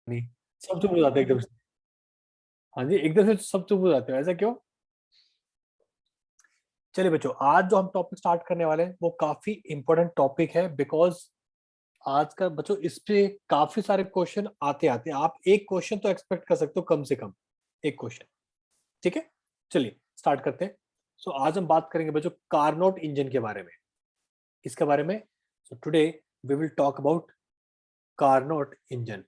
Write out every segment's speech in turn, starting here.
नहीं, सब चुप हो जाते हैं एकदम से। हाँ जी, एकदम से सब चुप हो जाते हैं, ऐसा क्यों? चलिए बच्चों, आज जो हम टॉपिक स्टार्ट करने वाले हैं वो काफी इंपॉर्टेंट टॉपिक है, बिकॉज आज का बच्चों इस पे काफी सारे क्वेश्चन आते आते हैं। आप एक क्वेश्चन तो एक्सपेक्ट कर सकते हो, कम से कम एक क्वेश्चन। ठीक है, चलिए स्टार्ट करते हैं। सो आज हम बात करेंगे बच्चों कारनोट इंजन के बारे में। इसके बारे में so today we will talk about Carnot engine.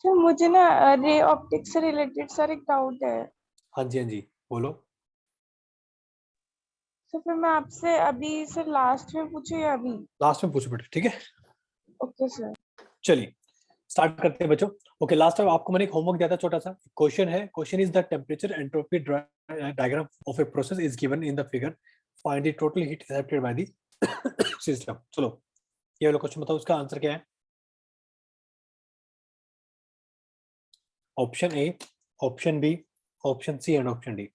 Sir मुझे ना रे ऑप्टिक्स से रिलेटेड सर एक डाउट है। हाँ जी, हाँ जी, बोलो। तो फिर मैं आपसे अभी सर लास्ट में पूछूं या अभी? लास्ट में पूछो बेटा, ठीक है। Okay sir. चलिए स्टार्ट करते हैं बच्चों। ओके, लास्ट टाइम आपको मैंने एक होमवर्क दिया था, छोटा सा क्वेश्चन है। Question is the temperature entropy diagram of a process is given in the figure, find the total heat accepted by the system. चलो ये वाला क्वेश्चन बताओ, उसका आंसर क्या है? Option A, option B, option C and option D.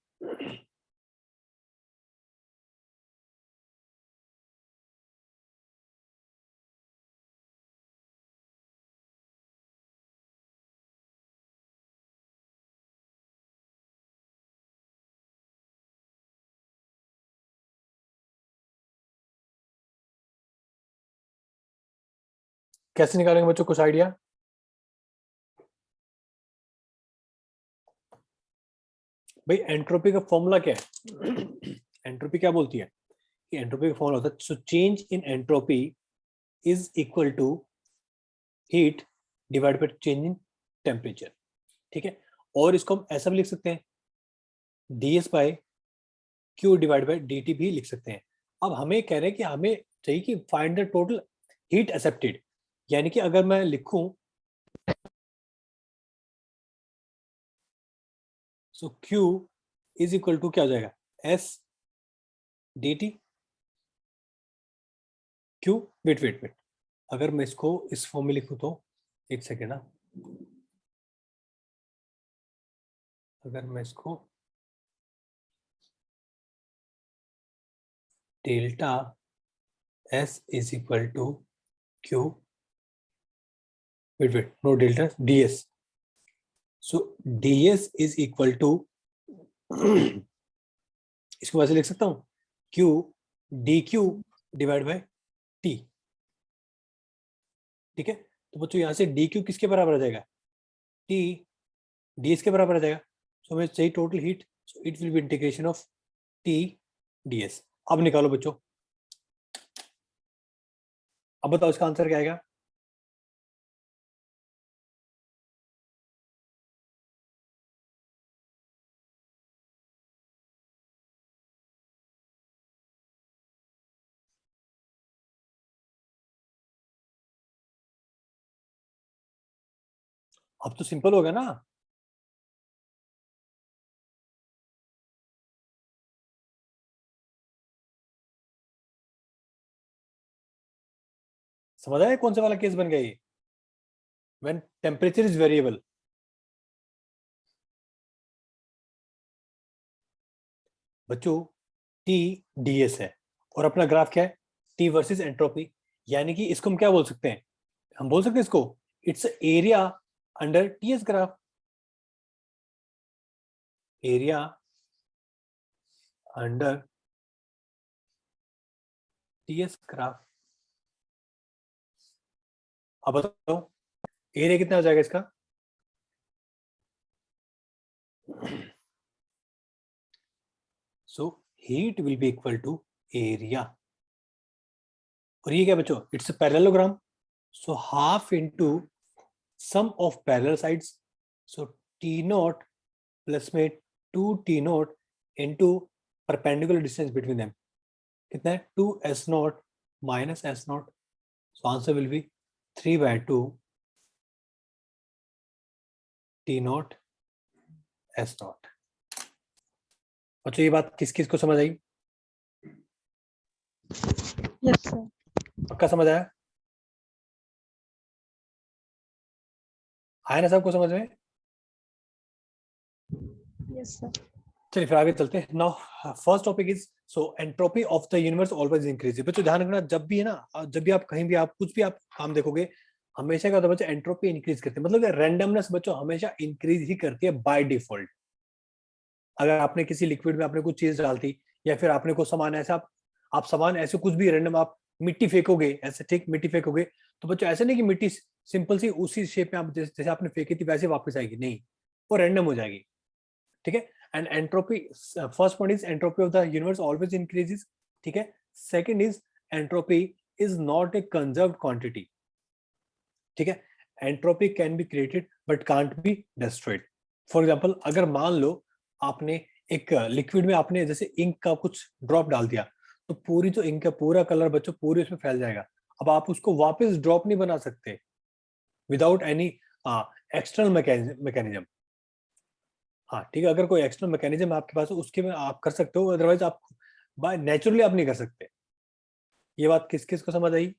कैसे निकालेंगे बच्चों, कुछ आइडिया? भाई एंट्रोपी का फॉर्मूला क्या है? एंट्रोपी क्या बोलती है कि एंट्रोपी का फॉर्मूला होता है so change in entropy is equal to heat divide by change in temperature. ठीक है, और इसको हम ऐसा भी लिख सकते हैं, ds by Q divide by dt भी लिख सकते हैं। अब हमें कह रहे हैं कि हमें चाहिए कि find the total heat accepted, यानी कि अगर मैं लिखूं so Q is equal to क्या हो जाएगा, S dt Q। Wait wait wait, अगर मैं इसको इस फॉर्म में लिखूं तो एक सेकेंड ना, अगर मैं इसको delta S is equal to Q, wait wait, no delta ds, so ds is equal to इसको वैसे लिख सकता हूं Q dq divide by t। ठीक है, तो बच्चों यहां से dq किसके बराबर आ जाएगा, t ds के बराबर आ जाएगा। सो हमें चाहिए total heat, so it will be integration of t ds। अब निकालो बच्चों, अब बताओ इसका आंसर क्या आएगा? अब तो सिंपल हो गया ना। समझ आया कौन सा वाला केस बन गया ये, व्हेन टेम्परेचर इज वेरिएबल। बच्चों टी ds है और अपना ग्राफ क्या है, टी वर्सेस एंट्रोपी, यानी कि इसको हम क्या बोल सकते हैं, हम बोल सकते हैं इसको it's area under TS graph, area under TS graph. अब बताओ एरिया कितना हो जाएगा इसका, so heat will be equal to area, और ये क्या बच्चों, it's a parallelogram, so half into sum of parallel sides, so T naught plus में 2t0 into perpendicular distance between them, कितना है 2s0 minus s0, so answer will be 3/2 t0 s0। बच्चों ये बात किस किस को समझ आई? Yes sir. पक्का समझ आया? आया ना सबको समझ में? Yes sir. चलिए फिर आगे चलते हैं। Now first topic is so entropy of the universe always increase. बच्चों ध्यान रखना, जब भी है ना, जब भी आप कहीं भी आप कुछ भी आप काम देखोगे, हमेशा क्या होता है बच्चों, एंट्रोपी इंक्रीज करती है, मतलब रैंडमनेस बच्चों हमेशा इंक्रीज ही करती है बाय डिफॉल्ट। अगर आपने किसी लिक्विड में आपने कुछ चीज डालती, या फिर आपने कुछ सामान ऐसा, आप सामान ऐसे कुछ भी रैंडम आप मिट्टी फेंकोगे ऐसे, ठीक, मिट्टी फेंकोगे, तो बच्चों ऐसे नहीं कि मिट्टी सिंपल सी उसी शेप में आप जैसे आपने फेंकी थी वैसे वापस आएगी, नहीं, वो रैंडम हो जाएगी, ठीक है। And entropy, first point is entropy of the universe always increases, ठीक है। Second is entropy is not a conserved quantity, ठीक है। Entropy can be created but can't be destroyed. For example, अगर मान लो आपने एक लिक्विड में आपने जैसे इंक का कुछ ड्रॉप डाल दिया, तो पूरी जो इंक का पूरा कलर बच्चों पूरी उसमें फैल जाएगा। अब आप उसको वापस ड्रॉप नहीं बना सकते विदाउट एनी एक्सटर्नल मैकेनिज्म। हाँ ठीक है, अगर कोई एक्सटर्नल मैकेनिज्म आपके पास है उसके में आप कर सकते हो, अदरवाइज आप बाय नेचुरली आप नहीं कर सकते। ये बात किस किस को समझ आई?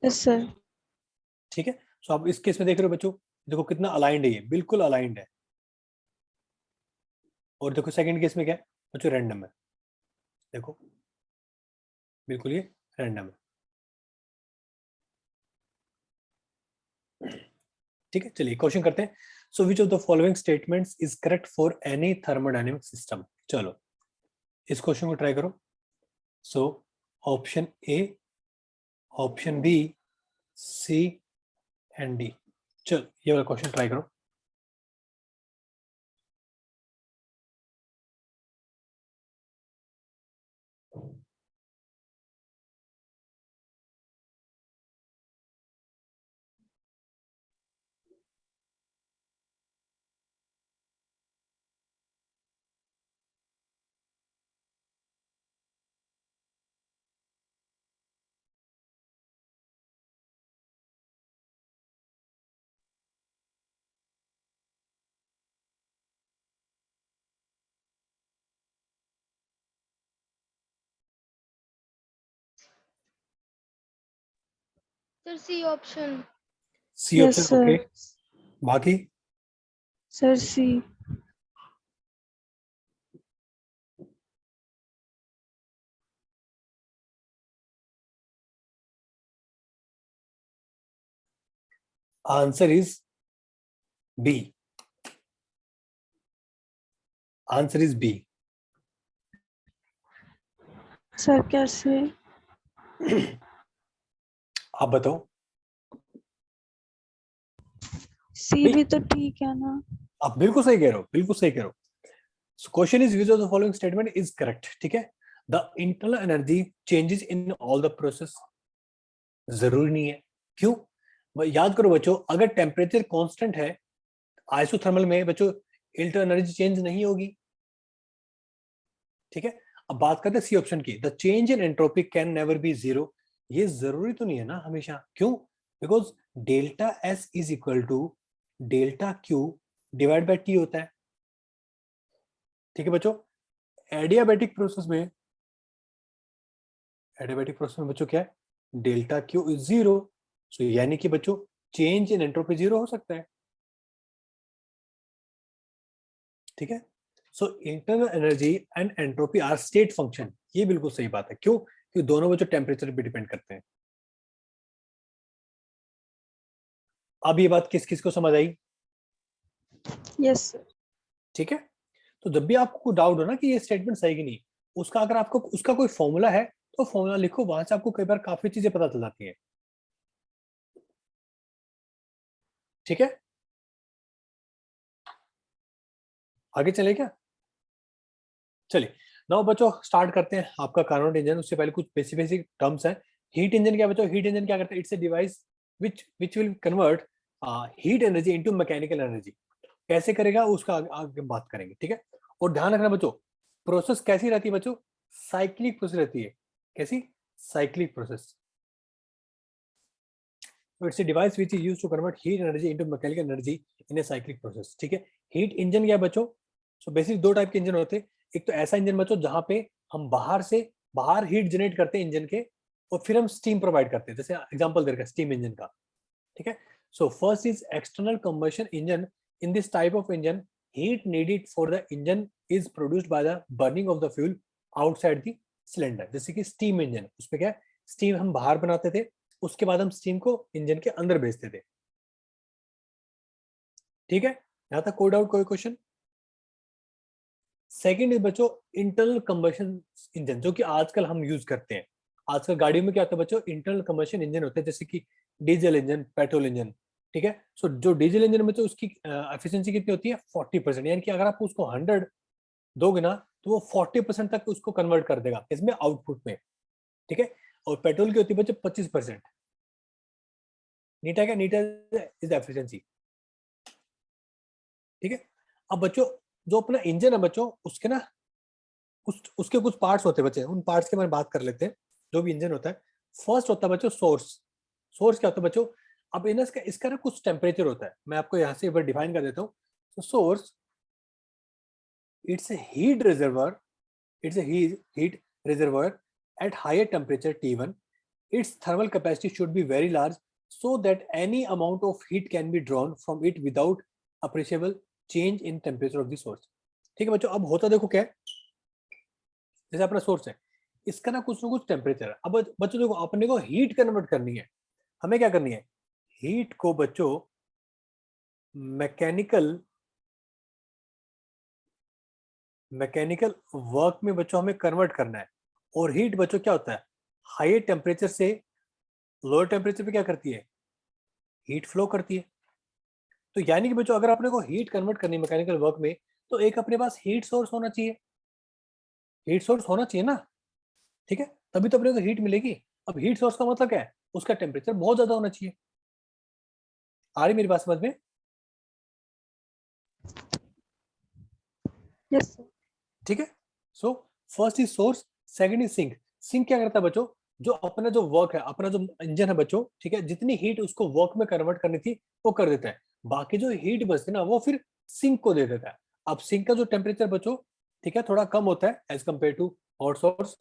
Yes sir. ठीक है। सो आप इस केस में देख रहे हो बच्चों, देखो कितना अलाइंड है, ये बिल्कुल अलाइंड है। और देखो सेकंड केस में क्या है बच्चों, रैंडम है, देखो बिल्कुल ये रैंडम है। ठीक है, चलिए क्वेश्चन करते हैं। So which of the following statements is correct for any thermodynamic system? चलो इस क्वेश्चन को ट्राई करो। So option A, option B, C and D. चलो ये वाला क्वेश्चन ट्राई करो। Sir C option. C yes option, sir. Okay. बाकी sir C. Answer is B. Answer is B. Sir कैसे? आप बताओ सी भाई। भी तो ठीक है ना? आप बिल्कुल सही कह रहे हो, बिल्कुल सही कह रहे हो। Question is which of the following statement is correct, ठीक है। The internal energy changes in all the process. जरूरी नहीं है, क्यों? याद करो बच्चों, अगर टेम्परेचर कांस्टेंट है आइसोथर्मल में बच्चों, इंटरनल एनर्जी चेंज नहीं होगी, ठीक है। अब बात करते हैं सी ऑप्शन की, the change in entropy can never be zero. ये जरूरी तो नहीं है ना हमेशा, क्यों? Because delta S is equal to delta Q divide by T होता है, ठीक है बच्चों। एडियाबैटिक प्रोसेस में, एडियाबैटिक प्रोसेस में बच्चों क्या है, delta Q is zero. So यानी कि बच्चों चेंज इन एंट्रोपी जीरो हो सकता है, ठीक है। So internal energy and entropy are state function, ये बिल्कुल सही बात है, क्यों? क्योंकि दोनों बच्चों टेम्परेचर पे डिपेंड करते हैं। अब ये बात किस किस को समझ आई? Yes sir. ठीक है। तो जब भी आपको डाउट हो ना कि ये स्टेटमेंट सही कि नहीं, उसका अगर आपको उसका कोई फॉर्मूला है तो फॉर्मूला लिखो, वहां से आपको कई बार काफी चीजें पता चल जाती है, ठीक है। आगे चले क्या? चलिए नाउ बच्चों स्टार्ट करते हैं आपका कार्नोट इंजन। उससे पहले कुछ बेसिक बेसिक टर्म्स है। हीट इंजन क्या बच्चों? हीट इंजन क्या करता है? It's a device which will convert heat energy into mechanical energy. कैसे करेगा उसका आगे बात करेंगे, ठीक है। और ध्यान रखना बच्चों, प्रोसेस कैसी रहती है बच्चों? साइक्लिक प्रोसेस रहती है। कैसी? Cyclic process. So it's a device which is used to convert heat energy into mechanical energy in a cyclic process, ठीक है। हीट इंजन क्या है बच्चों? सो बेसिक दो टाइप के इंजन होते हैं। एक तो ऐसा इंजन बच्चों जहां पे हम बाहर हीट जनरेट करते हैं इंजन के, और फिर हम स्टीम प्रोवाइड करते हैं, जैसे एग्जांपल दे रखा है स्टीम इंजन का, ठीक है। So first is external combustion engine. In this type of engine heat needed for the engine is produced by the burning of the fuel outside the cylinder। जैसे कि स्टीम इंजन, उसमें क्या है, steam हम बाहर बनाते थे, उसके बाद हम स्टीम को इंजन के अंदर भेजते थे। ठीक है, यहां तक कोई डाउट, कोई क्वेश्चन? सेकंड इज बच्चों इंटरनल कंबशन इंजन, जो कि आजकल हम यूज करते हैं। आजकल गाड़ियों में क्या होता है बच्चों, इंटरनल कंबशन इंजन होते हैं, जैसे कि डीजल इंजन, पेट्रोल इंजन। ठीक है, सो जो डीजल इंजन में तो उसकी एफिशिएंसी कितनी होती है, 40%। यानी कि अगर आप उसको 100 दोगे ना तो वो 40% तक उसको कन्वर्ट कर देगा इसमें, आउटपुट में। ठीक है, और पेट्रोल की होती है बच्चों 25%। नीटा क्या, नीटा इज एफिशिएंसी। ठीक है, अब बच्चों जो अपना इंजन है बच्चों, उसके ना उसके कुछ पार्ट्स होते हैं बच्चे, उन पार्ट्स के बारे में बात कर लेते हैं। जो भी इंजन होता है, फर्स्ट होता है बच्चों सोर्स। सोर्स क्या होता है बच्चों, अब इसका ना कुछ टेम्परेचर होता है, मैं आपको यहाँ से एक बार डिफाइन कर देता हूँ। तो source, it's a heat reservoir, it's a heat reservoir at higher temperature T1. Its thermal capacity should be very large so that any amount of heat can be drawn from it without appreciable change in temperature of the source. ठीक है बच्चों, अब होता देखो क्या है, जैसे अपना सोर्स है, इसका ना कुछ टेम्परेचर है। अब बच्चों देखो, अपने को हीट कन्वर्ट करनी है। हमें क्या करनी है, हीट को बच्चों मैकेनिकल वर्क में बच्चों हमें कन्वर्ट करना है। और हीट बच्चों क्या होता है, हाई टेम्परेचर से लोअर टेम्परेचर पे क्या करती है, हीट फ्लो करती है। तो यानी कि बच्चों अगर अपने को हीट कन्वर्ट करनी है मैकेनिकल वर्क में, तो एक अपने पास हीट सोर्स होना चाहिए। हीट सोर्स होना चाहिए ना, ठीक है, तभी तो अपने को हीट मिलेगी। अब हीट सोर्स का मतलब क्या है, उसका टेम्परेचर बहुत ज्यादा होना चाहिए। आ रही मेरी बात समझ में? Yes, sir. ठीक है, so first is source, second is sink. Sink क्या करता है बच्चों, जो अपना जो वर्क है, अपना जो इंजन है बच्चों, ठीक है, जितनी हीट उसको वर्क में कन्वर्ट करनी थी वो कर देता है। बाकी जो हीट बचती है ना, वो फिर सिंक को दे देता है। अब सिंक का जो टेम्परेचर बच्चों, ठीक है, थोड़ा कम होता है as compare to hot source.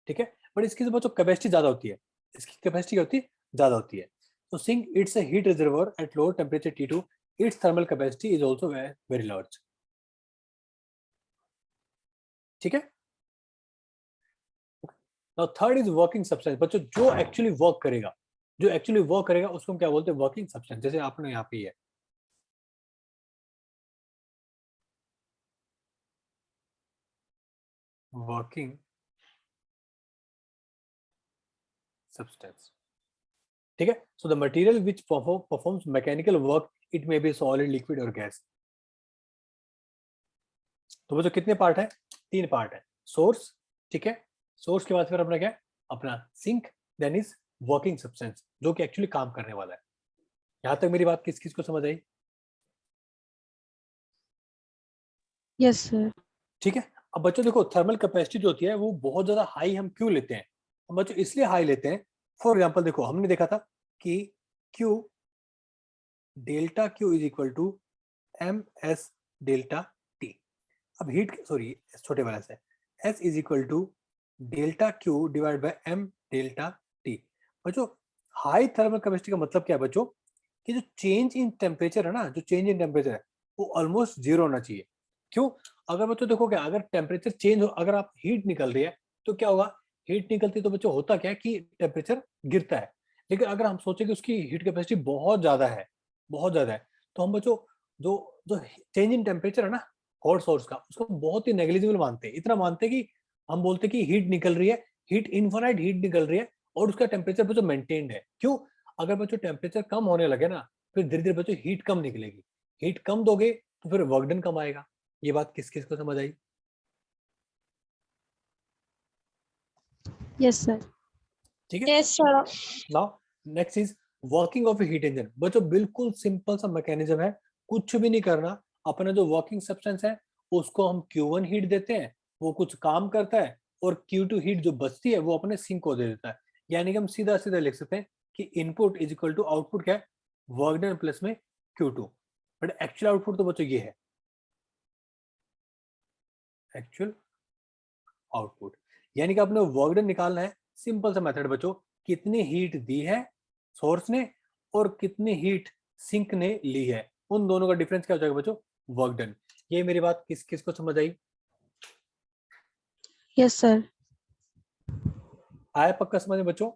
ठीक है, बट इसकी जो बच्चों कैपेसिटी ज्यादा होती है, इसकी कैपेसिटी क्या होती है, ज्यादा होती है। तो sink it's a heat reservoir at lower temperature T2, it's thermal capacity is also very large. ठीक है, now third is working substance. बच्चों जो एक्चुअली वर्क करेगा, जो एक्चुअली वर्क करेगा उसको हम क्या बोलते हैं, वर्किंग सब्सटेंस। जैसे आपने यहाँ पे है वर्किंग सब्सटेंस। ठीक है, so the material which performs mechanical work, it may be solid, liquid और गैस। तो बच्चों कितने पार्ट है, 3 पार्ट है। सोर्स, ठीक है, सोर्स के बाद फिर अपना क्या है, अपना sink, then is working substance, जो कि एक्चुअली काम करने वाला है। यहां तक मेरी बात किस किस को समझ आई? Yes, sir. ठीक है, अब बच्चों देखो थर्मल कैपेसिटी जो होती है वो बहुत ज्यादा हाई हम क्यों लेते हैं? हम बच्चों इसलिए हाई लेते हैं, फॉर एग्जांपल देखो हमने देखा था कि Q, delta Q is equal to M S delta T. अब हीट, सॉरी छोटे वाले से, S is equal to delta Q divide by M delta T. बच्चों हाई थर्मल कैपेसिटी का मतलब क्या है बच्चों, कि जो चेंज इन टेम्परेचर है ना, जो चेंज इन टेम्परेचर है वो ऑलमोस्ट जीरो होना चाहिए। क्यों? अगर बच्चों देखो क्या, अगर टेम्परेचर चेंज हो, अगर आप हीट निकल रही है तो क्या होगा, हीट निकलती है तो बच्चों होता क्या है कि टेम्परेचर गिरता है। लेकिन अगर हम सोचे कि उसकी हीट कैपेसिटी बहुत ज्यादा है, बहुत ज्यादा है, तो हम बच्चों जो जो चेंज इन टेम्परेचर है ना हॉट सोर्स का, उसको बहुत ही नेग्लिजिबल मानते हैं। इतना मानते हैं कि हम बोलते हैं कि हीट निकल रही है, हीट इनफाइनाइट हीट निकल रही है, और उसका टेम्परेचर बच्चों मेंटेन्ड है। क्यों? अगर बच्चों टेम्परेचर कम होने लगे ना, फिर धीरे धीरे बच्चों हीट कम निकलेगी। हीट कम दोगे तो फिर वर्क डन कम आएगा। ये बात किस किस को समझ आई? Yes, sir. ठीक है, Yes, sir. Now next is working of A heat engine. बच्चों बिल्कुल सिंपल सा मैकेनिज्म है, कुछ भी नहीं करना। अपना जो वर्किंग सब्सटेंस है उसको हम Q1 हीट देते हैं, वो कुछ काम करता है, और Q2 हीट जो बचती है वो अपने सिंक को दे देता है। यानी कि हम सीधा सीधा लिख सकते हैं कि input is equal to output क्या है, वर्क डन प्लस में Q2। बट एक्चुअल आउटपुट तो बच्चों ये है, एक्चुअल आउटपुट। यानी कि आपने वर्क डन निकालना है, सिंपल सा मेथड बच्चों, कितनी हीट दी है सोर्स ने और कितनी हीट सिंक ने ली है, उन दोनों का डिफरेंस क्या हो जाएगा बच्चों, वर्क डन। ये मेरी बात किस किस को समझ आई? Yes, sir. आया पक्का समझ में बच्चों?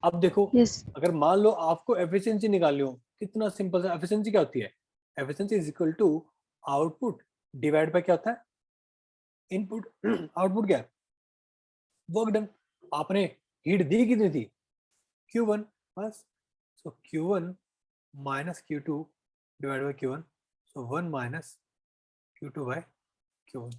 अब देखो Yes. अगर मान लो आपको एफिशिएंसी निकालनी हो, कितना सिंपल सा, एफिशिएंसी क्या होती है, efficiency is equal to output divide by क्या होता है, इनपुट। आउटपुट क्या है, वर्क डन। आपने हीट दी कितनी थी, Q1 बस, so Q1 minus Q2 divide by Q1, so 1 minus Q2 by Q1।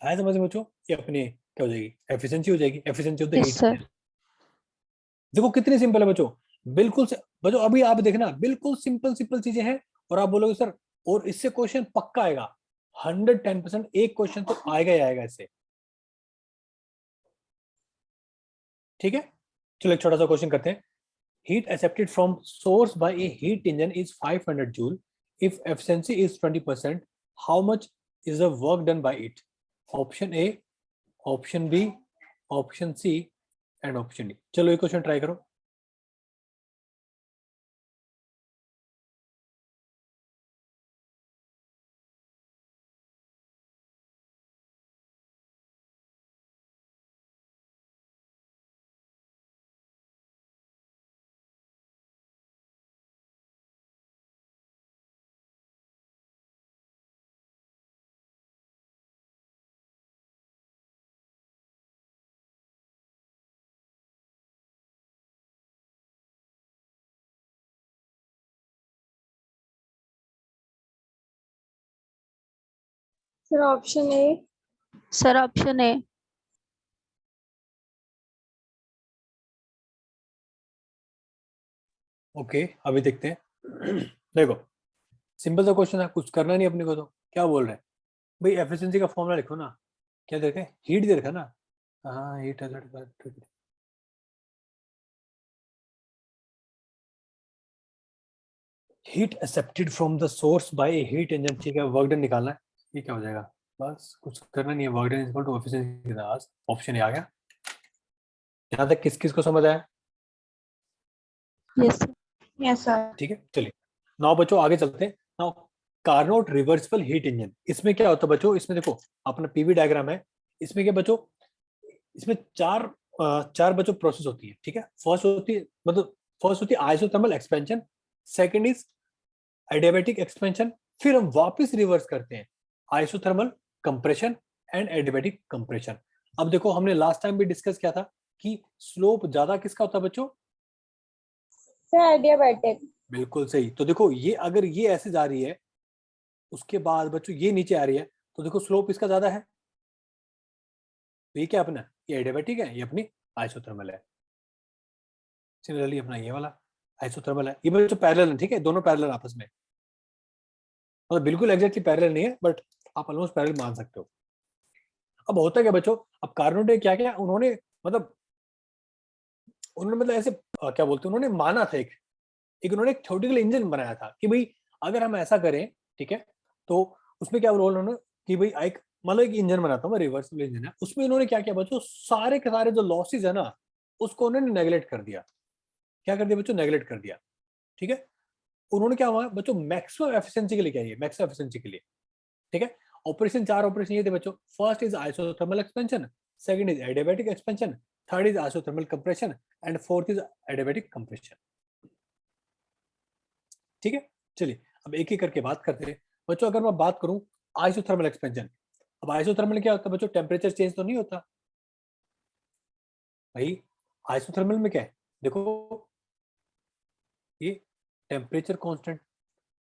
आया समझ में बच्चों, ये अपने क्या हो जाएगी, एफिशिएंसी हो जाएगी, efficiency of the Yes, heat. sir. देखो कितनी सिंपल है बच्चों, बिल्कुल से बच्चों, अभी आप देखना बिल्कुल सिंपल सिंपल चीजें हैं, और आप बोलोगे सर और इससे क्वेश्चन पक्का आएगा, 110% एक क्वेश्चन तो आएगा ही आएगा इससे। ठीक है, चलो एक छोटा सा क्वेश्चन करते हैं। Heat accepted from source by a heat engine is 500 joule, if efficiency is 20%, how much is the work done by it? Option A, option B, option C and option D. चलो ये question try करो। Sir, option A. Sir, option A. Okay अभी देखते हैं। देखो simple सा question है, कुछ करना नहीं अपने को, तो क्या बोल रहे हैं भाई, एफिशिएंसी का फॉर्मूला लिखो ना। क्या देखे, हीट दे रखा ना, हाँ heat heat accepted from the source by a heat engine. ठीक है, वर्क डन निकालना है, ये क्या हो जाएगा, बस कुछ करना नहीं है, work done equal to efficiency. Option आ गया। यहाँ तक किस किस को समझ आया? Yes, sir. Yes, sir. ठीक है, चलिए नाउ बच्चों आगे चलते हैं। Now Carnot reversible heat engine, इसमें क्या होता है बच्चों, इसमें देखो अपना पीवी डायग्राम है, इसमें क्या बच्चों, इसमें चार बच्चों प्रोसेस होती है। ठीक है, फर्स्ट होती है मतलब फर्स्ट होती है isothermal expansion, second is adiabatic expansion, फिर हम वापस रिवर्स करते हैं isothermal compression and adiabatic compression. अब देखो हमने लास्ट टाइम भी डिस्कस किया था कि स्लोप ज्यादा किसका होता है बच्चों, Sir, adiabatic. बिल्कुल सही। तो देखो ये अगर ये ऐसे जा रही है, उसके बाद बच्चों ये नीचे आ रही है, तो देखो स्लोप इसका ज्यादा है। तो ये क्या अपना, ये एडियाबैटिक है, ये अपनी आइसोथर्मल है। सिमिलरली अपना ये वाला आइसोथर्मल है। ये बच्चों पैरेलल है, ठीक है, दोनों पैरेलल आपस में, मतलब बिल्कुल एग्जैक्टली पैरेलल नहीं है, बट आप ऑलमोस्ट पैरेलल मान सकते हो। अब होता क्या बच्चों, अब कार्नोट ने क्या किया, मतलब उन्होंने मतलब ऐसे क्या बोलते हैं, उन्होंने माना था एक उन्होंने एक थ्योरेटिकल इंजन बनाया था कि भाई अगर हम ऐसा करें, ठीक है, तो उसमें क्या बोला उन्होंने कि भाई एक मतलब एक इंजन बनाता हूँ, रिवर्सिबल इंजन है, उसमें उन्होंने क्या किया बच्चों, सारे के सारे जो लॉसेज है ना, उसको उन्होंने नेगलेक्ट कर दिया। क्या कर दिया बच्चों, नेगलेक्ट कर दिया। ठीक है, उन्होंने क्या हुआ बच्चों, मैक्सिमम एफिशिएंसी के लिए क्या, मैक्सिमम एफिशिएंसी के लिए। ठीक है, ऑपरेशन, चार ऑपरेशन ये थे बच्चों। First is isothermal expansion, second is adiabatic expansion, third is isothermal compression and fourth is adiabatic compression. ठीक है, चलिए अब एक एक करके बात करते हैं बच्चों। अगर मैं बात करूं आइसोथर्मल एक्सपेंशन, अब आइसोथर्मल क्या होता है बच्चों, टेम्परेचर चेंज तो नहीं होता भाई। आइसोथर्मल में क्या है, देखो ये टेम्परेचर कांस्टेंट,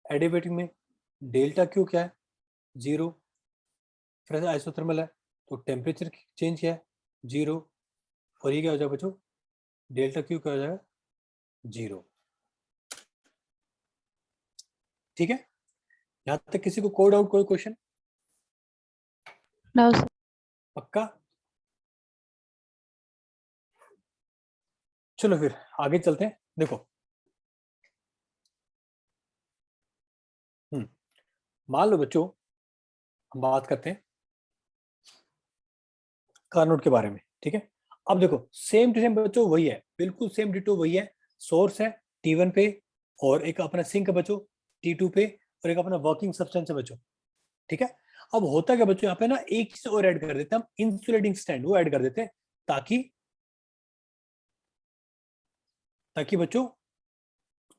एडियाबैटिक में डेल्टा क्यू क्या है, 0। फिर आइसोथर्मल है तो टेम्परेचर चेंज क्या है, 0। और ये क्या हो जाएगा बच्चों, डेल्टा क्यू क्या हो जाएगा, 0। ठीक है, यहां तक किसी को कोड आउट, कोई क्वेश्चन? No, sir. पक्का? चलो फिर आगे चलते हैं। देखो मान लो बच्चों, हम बात करते हैं कार्नोट के बारे में। ठीक है, अब देखो सेम टू सेम बच्चों वही है, बिल्कुल सेम डिटो वही है। सोर्स है T1 पे, और एक अपना सिंक है बच्चों T2 पे, और एक अपना वर्किंग सब्सटेंस है बच्चों। ठीक है, अब होता क्या बच्चों, यहाँ पे ना एक चीज और ऐड कर देते हैं हम, इंसुलेटिंग स्टैंड वो ऐड कर देते हैं, ताकि ताकि बच्चों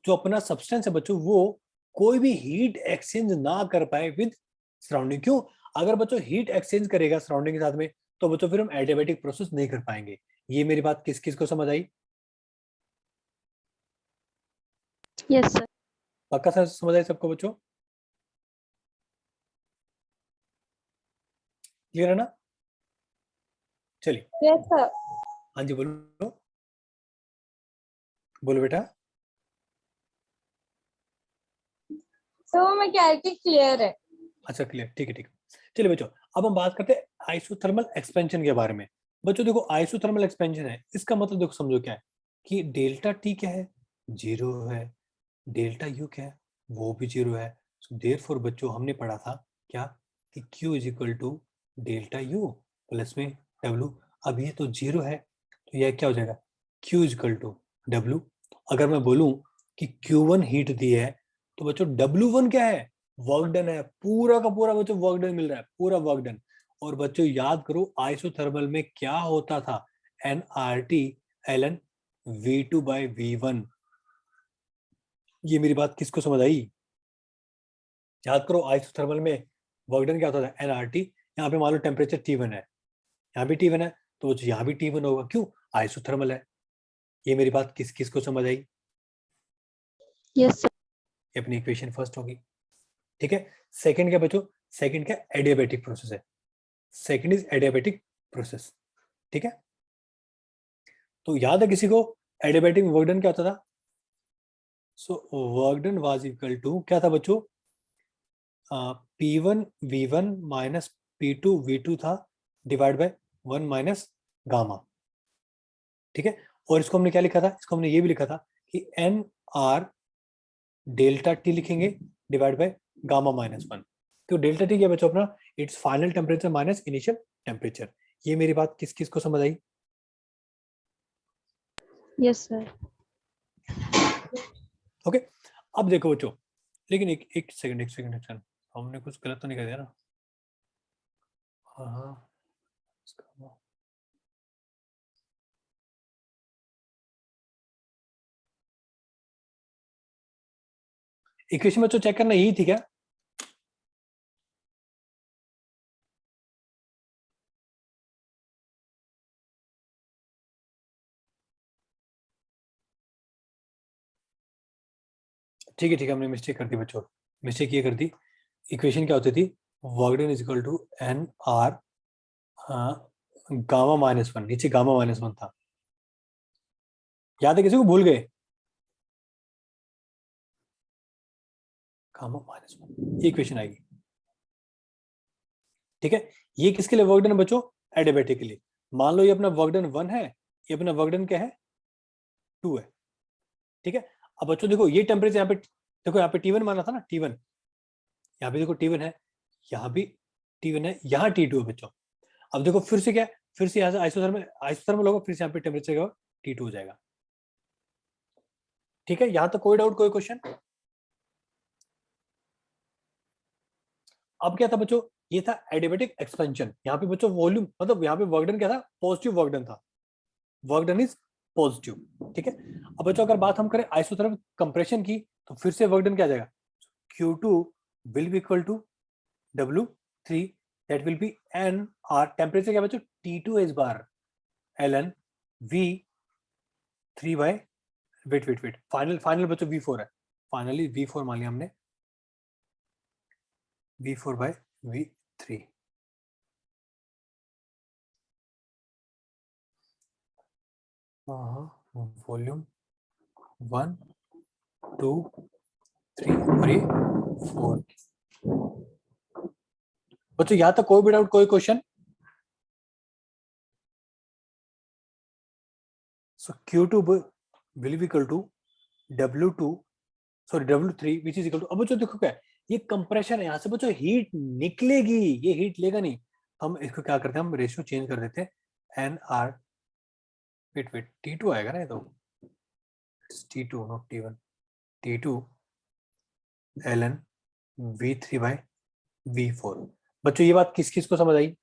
जो अपना सब्सटेंस है बच्चों वो कोई भी हीट एक्सचेंज ना कर पाए विद सराउंडिंग। क्यों? अगर बच्चों हीट एक्सचेंज करेगा सराउंडिंग के साथ में तो बच्चों फिर हम एडियाबैटिक प्रोसेस नहीं कर पाएंगे। ये मेरी बात किस किस को समझ आई? Yes, sir. पक्का सर समझ आई सबको बच्चों? क्लियर है ना? चलिए। Yes, sir. हाँ जी बोलो, बोलो बेटा। So मैं क्या है कि क्लियर है। अच्छा क्लियर, ठीक है ठीक है। चलिए बच्चों, अब हम बात करते हैं आइसोथर्मल एक्सपेंशन के बारे में। बच्चों देखो, आइसोथर्मल एक्सपेंशन है, इसका मतलब देखो समझो क्या है कि डेल्टा टी क्या है, जीरो है, डेल्टा यू क्या है, वो भी जीरो है। सो देयरफॉर बच्चों हमने पढ़ा था क्या कि Q is equal to delta U plus में W। अब ये तो जीरो है तो यह क्या हो जाएगा, Q is equal to W। अगर मैं बोलूं कि Q1 हीट दी है तो बच्चों W1 क्या है, वर्क डन है, पूरा का पूरा बच्चों वर्क डन मिल रहा है, पूरा वर्क डन। और बच्चों याद करो आइसोथर्मल में क्या होता था, nRT ln V2 by V1। ये मेरी बात किसको समझ आई? याद करो आइसोथर्मल में वर्क डन क्या होता था, nRT। यहाँ पे मान लो टेम्परेचर T1 है, यहाँ भी T1 है, तो यहाँ भी T1 होगा, क्यों? आइसोथर्मल है। ये मेरी बात किस किस को समझ आई? Yes, sir. ये अपनी इक्वेशन फर्स्ट होगी, ठीक है। सेकंड क्या बच्चों, सेकंड क्या, एडियाबैटिक प्रोसेस है। सेकंड इज एडियाबैटिक प्रोसेस, ठीक है। तो याद है किसी को एडियाबैटिक वर्क डन क्या होता था? So work done was equal to क्या था बच्चों, P1 V1 minus P2 V2 था, डिवाइड बाय 1 माइनस गामा, ठीक है। और इसको हमने क्या लिखा था, इसको हमने ये भी लिखा था कि एन आर डेल्टा टी लिखेंगे डिवाइड बाय गामा माइनस 1। तो डेल्टा टी क्या बच्चों अपना, it's final temperature minus initial temperature. ये मेरी बात किस किस को समझ आई? Yes, sir. ओके। अब देखो बच्चों, लेकिन एक सेकंड एक सेकंड एक सेकंड, हमने कुछ गलत तो नहीं कर दिया ना? हाँ, इक्वेशन बच्चों चेक करना यही थी क्या? ठीक है, हमने मिस्टेक कर दी बच्चों, मिस्टेक ये कर दी। इक्वेशन क्या होती थी, work done is equal to N R gamma minus 1, नीचे गामा माइनस 1 था, याद है किसी को, भूल गए? गामा माइनस 1 ये इक्वेशन आएगी, ठीक है। ये किसके लिए वर्क डन है बच्चों, एडियाबैटिक के लिए। मान लो ये अपना वर्क डन 1 है, ये अपना वर्क डन क्या है, 2 है, ठीक है। अब बच्चों देखो ये टेम्परेचर यहाँ पे देखो, यहाँ पे T1 माना था ना, T1 यहाँ पे देखो T1 है, यहाँ भी T1 है, यहाँ T2 है बच्चों। अब देखो फिर से क्या है, फिर से यहाँ से आइसोथर्मल होगा, फिर से यहाँ पे टेम्परेचर क्या होगा, T2 हो जाएगा, ठीक है। यहाँ तक कोई डाउट, कोई क्वेश्चन? अब क्या था बच्चों, ये था एडियाबैटिक एक्सपेंशन। यहाँ पे बच्चों वॉल्यूम मतलब यहाँ पे वर्क डन क्या था, पॉजिटिव वर्क डन था, वर्क डन इज पॉजिटिव, ठीक है। अब बच्चों अगर बात हम करें आइसोथर्मल कंप्रेशन की, तो फिर से वर्क डन क्या आ जाएगा, Q2 will be equal to W3, that will be N R, temperature क्या बच्चों, T2 है इस बार, ln V3 बाय वेट फाइनल बच्चों V4 है, फाइनली V4 मान लिया हमने, V4 बाय V3। वॉल्यूम 1 2 3 और ये 4। बच्चों यहाँ तक कोई भी डाउट, कोई question? So Q2 will be equal to W2 sorry W3 which is equal to, अब बच्चों देखो क्या है, ये कंप्रेशन है, यहाँ से बच्चों हीट निकलेगी, ये हीट लेगा नहीं। हम इसको क्या करते हैं, हम रेशियो चेंज कर देते हैं, एन आर वेट T2 आएगा ना, ये तो T2 not T1, T2 ln V3 by V4। बच्चों ये बात किस किस को समझ आई?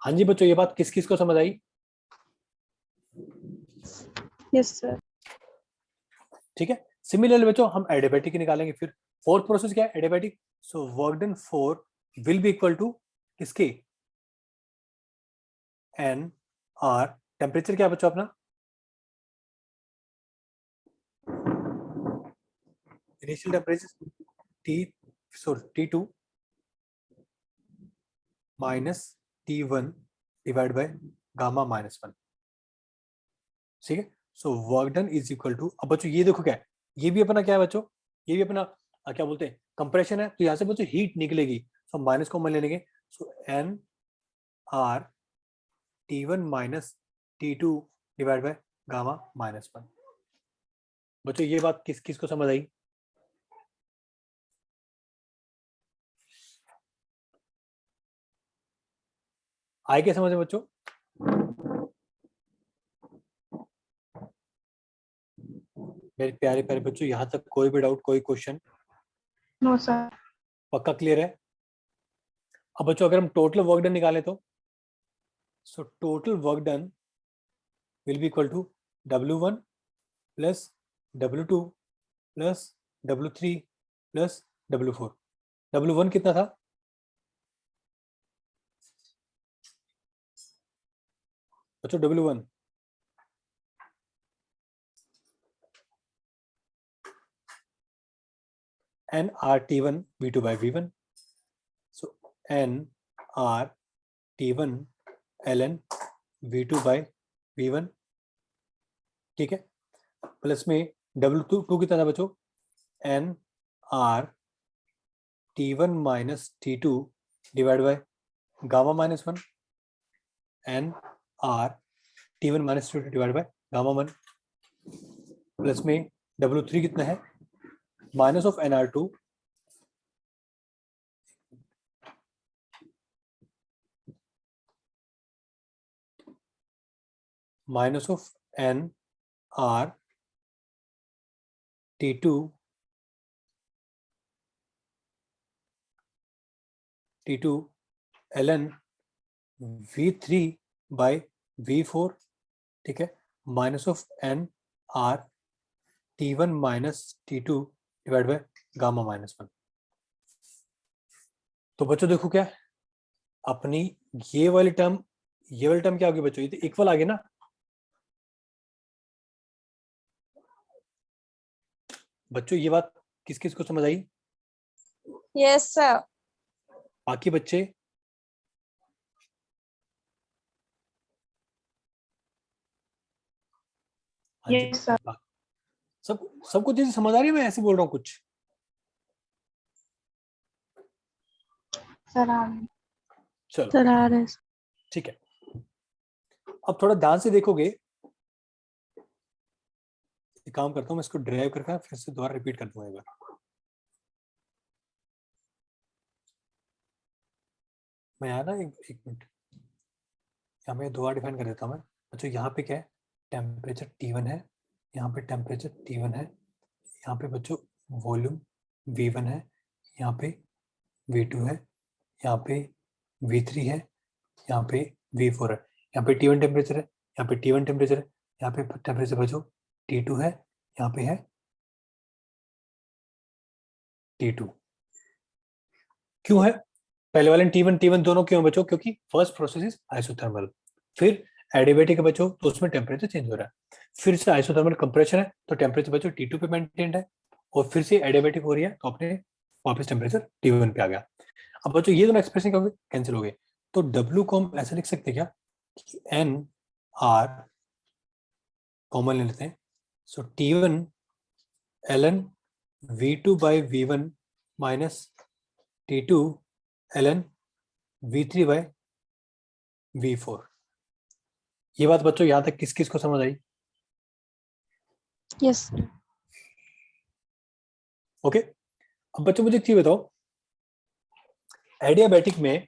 हाँ जी बच्चों, ये बात किस किस को समझ आई? Yes, sir. ठीक है, सिमिलरली बच्चों हम एडियाबैटिक निकालेंगे फिर। फोर्थ प्रोसेस क्या है? Adiabatic. So work done 4 will be equal to किसके? एन आर, टेम्परेचर क्या है बच्चों अपना? Initial temperature T2 minus T1 divide by gamma -1। ठीक है, so work done is equal to, अब बच्चों ये देखो क्या है, ये भी अपना क्या है बच्चों, ये भी अपना क्या बोलते हैं, कंप्रेशन है, तो यहाँ से बच्चों हीट निकलेगी, सो माइनस को ले लेंगे, so n R T1 minus T2 divide by gamma -1। बच्चों ये बात किस किस को समझ आई? आए क्या समझ में बच्चों? मेरे प्यारे प्यारे बच्चों, यहाँ तक कोई भी डाउट, कोई क्वेश्चन? No, sir. पक्का क्लियर है? अब बच्चों अगर हम टोटल वर्क डन निकालें तो, so total work done will be equal to W1 plus W2 plus W3 plus W4। W1 कितना था? बच्चों W1 N R T1 V2 by V1, so N R T1 ln V2 by V1, ठीक है, plus में W2 कितना था बच्चों? N R T1 minus T2 divide by gamma -1, N R T1 minus T2 divide by gamma 1, plus में W3 कितना है? Minus of NR2 minus of NR T2 ln V3 by V4, ठीक है, minus of NR T1 minus T2 divide by gamma -1। तो बच्चों देखो क्या अपनी ये वाली टर्म क्या होगी बच्चों? ये तो इक्वल आ गई ना। बच्चों ये बात किस किस को समझ आई? Yes, sir. बाकी बच्चे? हाँ जी, Yes, sir. सबको चीजें समझ आ रही है? मैं ऐसे बोल रहा हूँ कुछ? Sir, चलो sir, RS. ठीक है, अब थोड़ा ध्यान से देखोगे, एक काम करता हूँ मैं इसको ड्राइव करके फिर से दोबारा रिपीट कर दूंगा एक बार। मैं यहाँ ना एक मिनट यहाँ पे दोबारा डिफाइन कर देता हूँ मैं। अच्छा यहाँ पे क्या है? टेम्परेचर T1 है, यहाँ पे टेम्परेचर T1 है, यहाँ पे बच्चों वॉल्यूम V1 है, यहाँ पे V2 है, यहाँ पे V3 है, यहाँ पे V4 है, यहाँ पे T1 टेम्परेचर है, यहाँ पे T1 टेम्परेचर है, यहाँ पे टेम्परेचर बच्चों T2 है, यहाँ पे है T2। क्यों है पहले वाले T1 दोनों क्यों है बच्चों? क्योंकि फर्स्ट प्रोसेस इज आइसोथर्मल, फिर एडियाबैटिक है बच्चों, तो उसमें टेम्परेचर चेंज हो रहा है, फिर से आइसोथर्मल कंप्रेशन है, तो टेम्परेचर बच्चों T2 पे मेंटेन्ड है, और फिर से एडियाबैटिक हो रही है, तो अपने वापस टेम्परेचर T1 पे आ गया। अब बच्चों ये दोनों एक्सप्रेशन क्या हो गए? कैंसिल हो गए, तो W को हम ऐसे लिख सकते हैं क्या कि N R कॉमन ले लेते हैं, सो T1 ln V2 by V1 minus T2 ln V3 by V4। ये बात बच्चों यहाँ तक किस किस को समझ आई? Yes, sir. ओके, अब बच्चों मुझे एक चीज बताओ, एडियाबैटिक में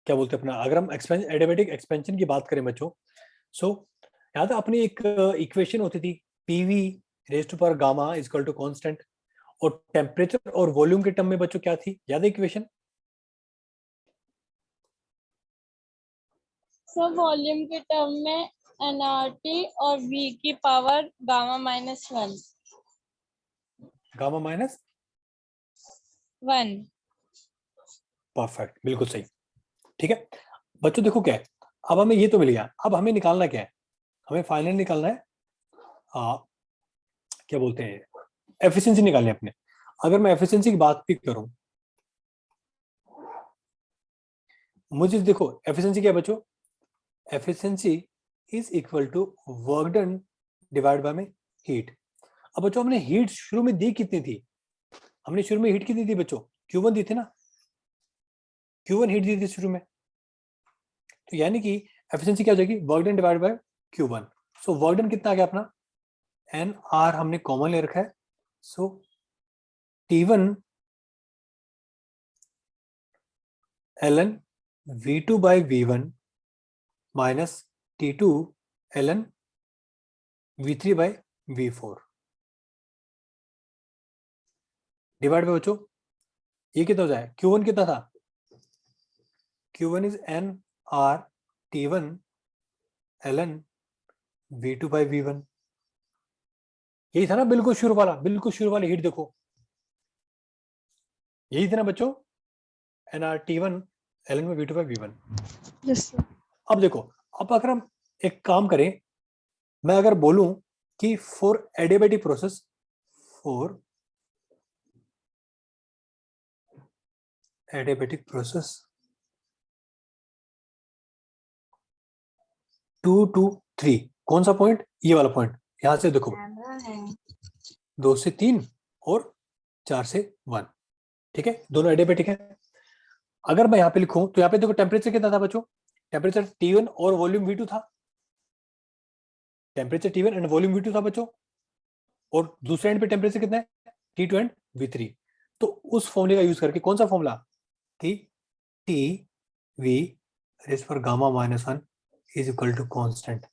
क्या बोलते हैं अपना, अगर हम एडियाबैटिक एक्सपेंशन की बात करें बच्चों, सो याद है अपनी एक इक्वेशन होती थी PV raise to power gamma is equal to constant, और टेम्परेचर और वॉल्यूम के टर्म में बच्चों क्या थी, याद है इक्वेशन? सर वॉल्यूम के टर्म में nRT और V की power gamma -1 gamma minus 1। Perfect, बिल्कुल सही। ठीक है बच्चों, देखो क्या है, अब हमें ये तो मिल गया, अब हमें निकालना क्या है, हमें फाइनल निकालना है क्या बोलते हैं, एफिशिएंसी निकालनी है अपने। अगर मैं एफिशिएंसी की बात भी करूं, मुझे देखो एफिशिएंसी क्या है बच्चों, efficiency is equal to work done divide by में हीट। अब बच्चों हमने हीट शुरू में दी कितनी थी, हमने शुरू में हीट कितनी थी बच्चों, Q1 दी थी ना, Q1 हीट दी थी शुरू में, तो यानी कि एफिशिएंसी क्या हो जाएगी, work done divide by Q1। So work done कितना आ गया अपना, एन आर हमने कॉमन ले रखा है, so T1 ln V2 by V1 minus T2 ln V3 by V4 divide by बच्चों ये कितना हो जाए, Q1 कितना था, Q1 is N R T1 ln V2 by V1, यही था ना बिल्कुल शुरू वाला, बिल्कुल शुरू वाली हीट देखो, यही थी ना बच्चों, एन आर T1 ln में V2 by V1। Yes sir. अब देखो, अब अगर हम एक काम करें, मैं अगर बोलूं कि for adiabatic process, for adiabatic process 2 to 3, कौन सा पॉइंट, ये वाला पॉइंट, यहां से देखो 2 से 3 और 4 से 1, ठीक है, दोनों एडियाबेटिक है। अगर मैं यहाँ पे लिखूं तो यहाँ पे देखो टेम्परेचर कितना था बच्चों, टेम्परेचर T1 और वॉल्यूम V2 था, temperature T1 and volume V2 था बच्चों, और दूसरे एंड पे टेम्परेचर कितना है, T2 एंड V3। तो उस फॉर्मूले का यूज करके, कौन सा फॉर्मूला, कि T V रेज पर gamma -1 is equal to constant,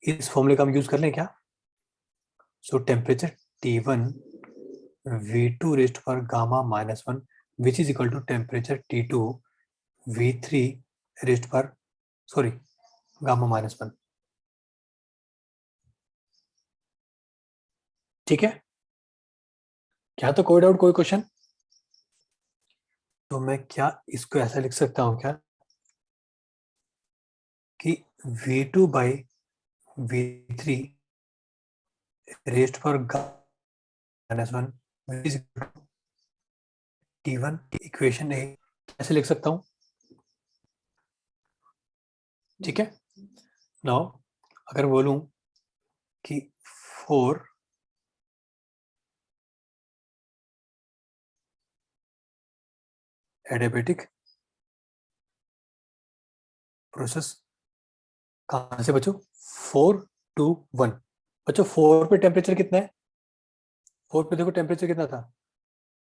इस फॉर्मूले का हम यूज कर लें क्या, so temperature T1 V2 raise पर gamma -1 which is equal to temperature T2 V3 raise पर सॉरी गामा -1, ठीक है, क्या तो कोई डाउट, कोई क्वेश्चन, तो मैं क्या इसको ऐसा लिख सकता हूं क्या कि V2 by V3 रेस्ट पर -1 इज T1, इक्वेशन ए ऐसे लिख सकता हूं, ठीक है। नाउ अगर बोलूं कि फॉर एडियाबेटिक प्रोसेस, कहां से बच्चों, 4 to 1, बच्चों 4 पे टेम्परेचर कितना है, 4 पे देखो टेम्परेचर कितना था,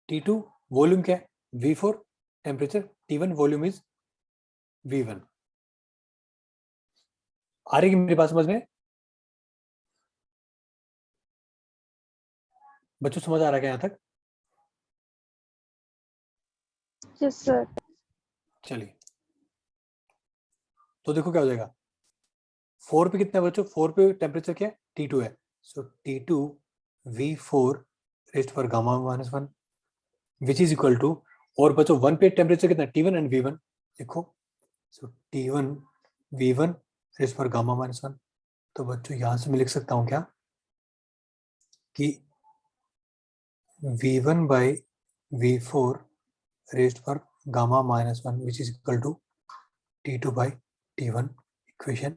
T2 वॉल्यूम क्या है, V4 temperature, T1 volume is V1। आ रही है मेरी बात समझ में बच्चों, समझ आ रहा है क्या यहां तक, यस सर। चलिए तो देखो क्या हो जाएगा, 4 पे कितना है बच्चों, 4 पे टेम्परेचर क्या है, T2 है, so T2 V4 raised power gamma -1 which is equal to, और बच्चों 1 पे टेम्परेचर कितना है, T1 एंड V1 देखो, सो T1 V1 rest power gamma -1, तो बच्चों यहां से मैं लिख सकता हूं क्या कि V1 by V4 raised power gamma -1 which is equal to T2 by T1, equation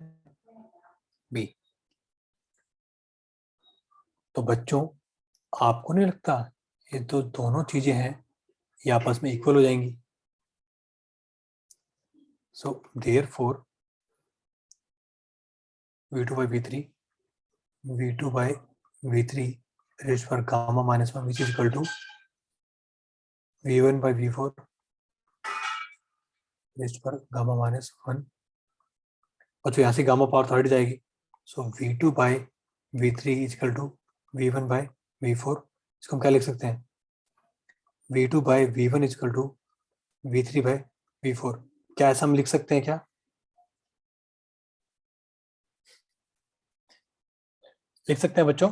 B. तो बच्चों आपको नहीं लगता ये तो दोनों चीजें हैं ये आपस में इक्वल हो जाएंगी, so therefore V2 by V3 V2 by V3 raise पर gamma -1 which is equal to V1 by V4 raise पर गामा -1, और जो यहाँ से गामा पावर तो हट जाएगी, so V2 by V3 equal to V1 by V4, इसको हम क्या लिख सकते हैं, V2 by V1 equal to V3 by V4। क्या ऐसा हम लिख सकते हैं क्या? लिख सकते हैं बच्चों?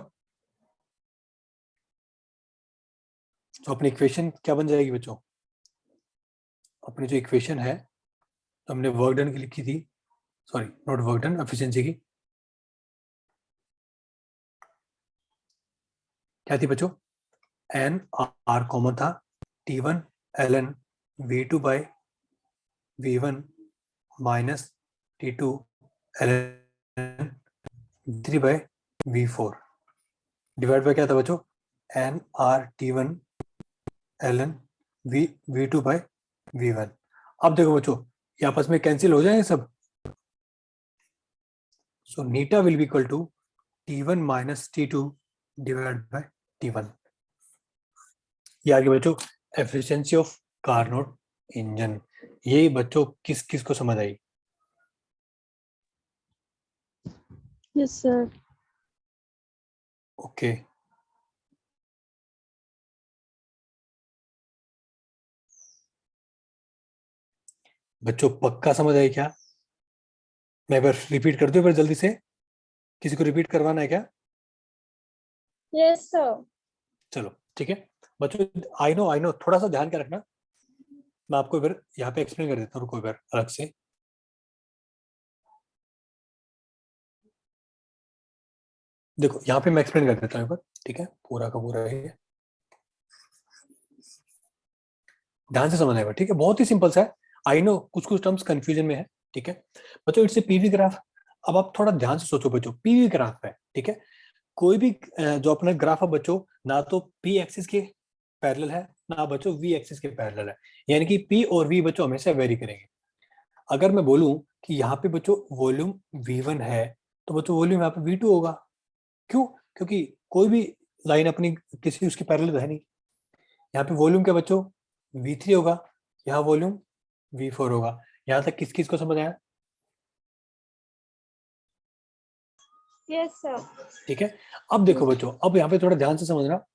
तो अपनी इक्वेशन क्या बन जाएगी बच्चों? अपनी जो इक्वेशन है, तो हमने वर्क डन की लिखी थी, sorry not work done, efficiency की, क्या थी बच्चों? एन आर कॉमन था, T1 ln V2 by V1 minus T2 ln V3 by V4 divide by क्या था बच्चों? N R T1 ln V2 by V1। अब देखो बच्चों, ये आपस में कैंसिल हो जाएंगे सब, so eta will be equal to T1 minus T2 divide by T1। ये आगे बच्चों एफिशिएंसी ऑफ कार्नोट इंजन। ये बच्चों किस किस को समझ आई? Yes sir. ओके, बच्चों पक्का समझ आई क्या? मैं एक बार रिपीट कर दूं, एक बार जल्दी से, किसी को रिपीट करवाना है क्या? Yes sir. चलो ठीक है बच्चों, आई नो, थोड़ा सा ध्यान क्या रखना, मैं आपको एक बार यहाँ पे एक्सप्लेन कर देता हूँ, रुको एक बार अलग से। देखो यहाँ पे मैं एक्सप्लेन कर देता हूँ एक बार, ठीक है, पूरा का पूरा है, ध्यान से समझ आएगा, ठीक है, बहुत ही सिंपल सा है। आई नो कुछ कुछ टर्म्स कंफ्यूजन में है, ठीक है बच्चों, इट्स ए पीवी ग्राफ। अब आप थोड़ा ध्यान से सोचो बच्चों, पीवी ग्राफ है, ठीक है, कोई भी जो अपना ग्राफ है बच्चों, ना तो पी एक्सिस के पैरेलल है, ना बच्चों वी एक्सिस के पैरेलल है, यानी कि पी और वी बच्चों हमेशा वेरी करेंगे। अगर मैं बोलूं कि यहाँ पे बच्चों वॉल्यूम V1 है, तो बच्चों वॉल्यूम यहाँ पे V2 होगा। क्यों? क्योंकि कोई भी लाइन अपनी किसी उसके पैरेलल है नहीं। यहाँ पे वॉल्यूम क्या बच्चों? V3 होगा, यहाँ वॉल्यूम V4 होगा। यहाँ तक किस किस को समझ आया? Yes sir. ठीक है, अब देखो बच्चों, अब यहाँ पे थोड़ा ध्यान से समझना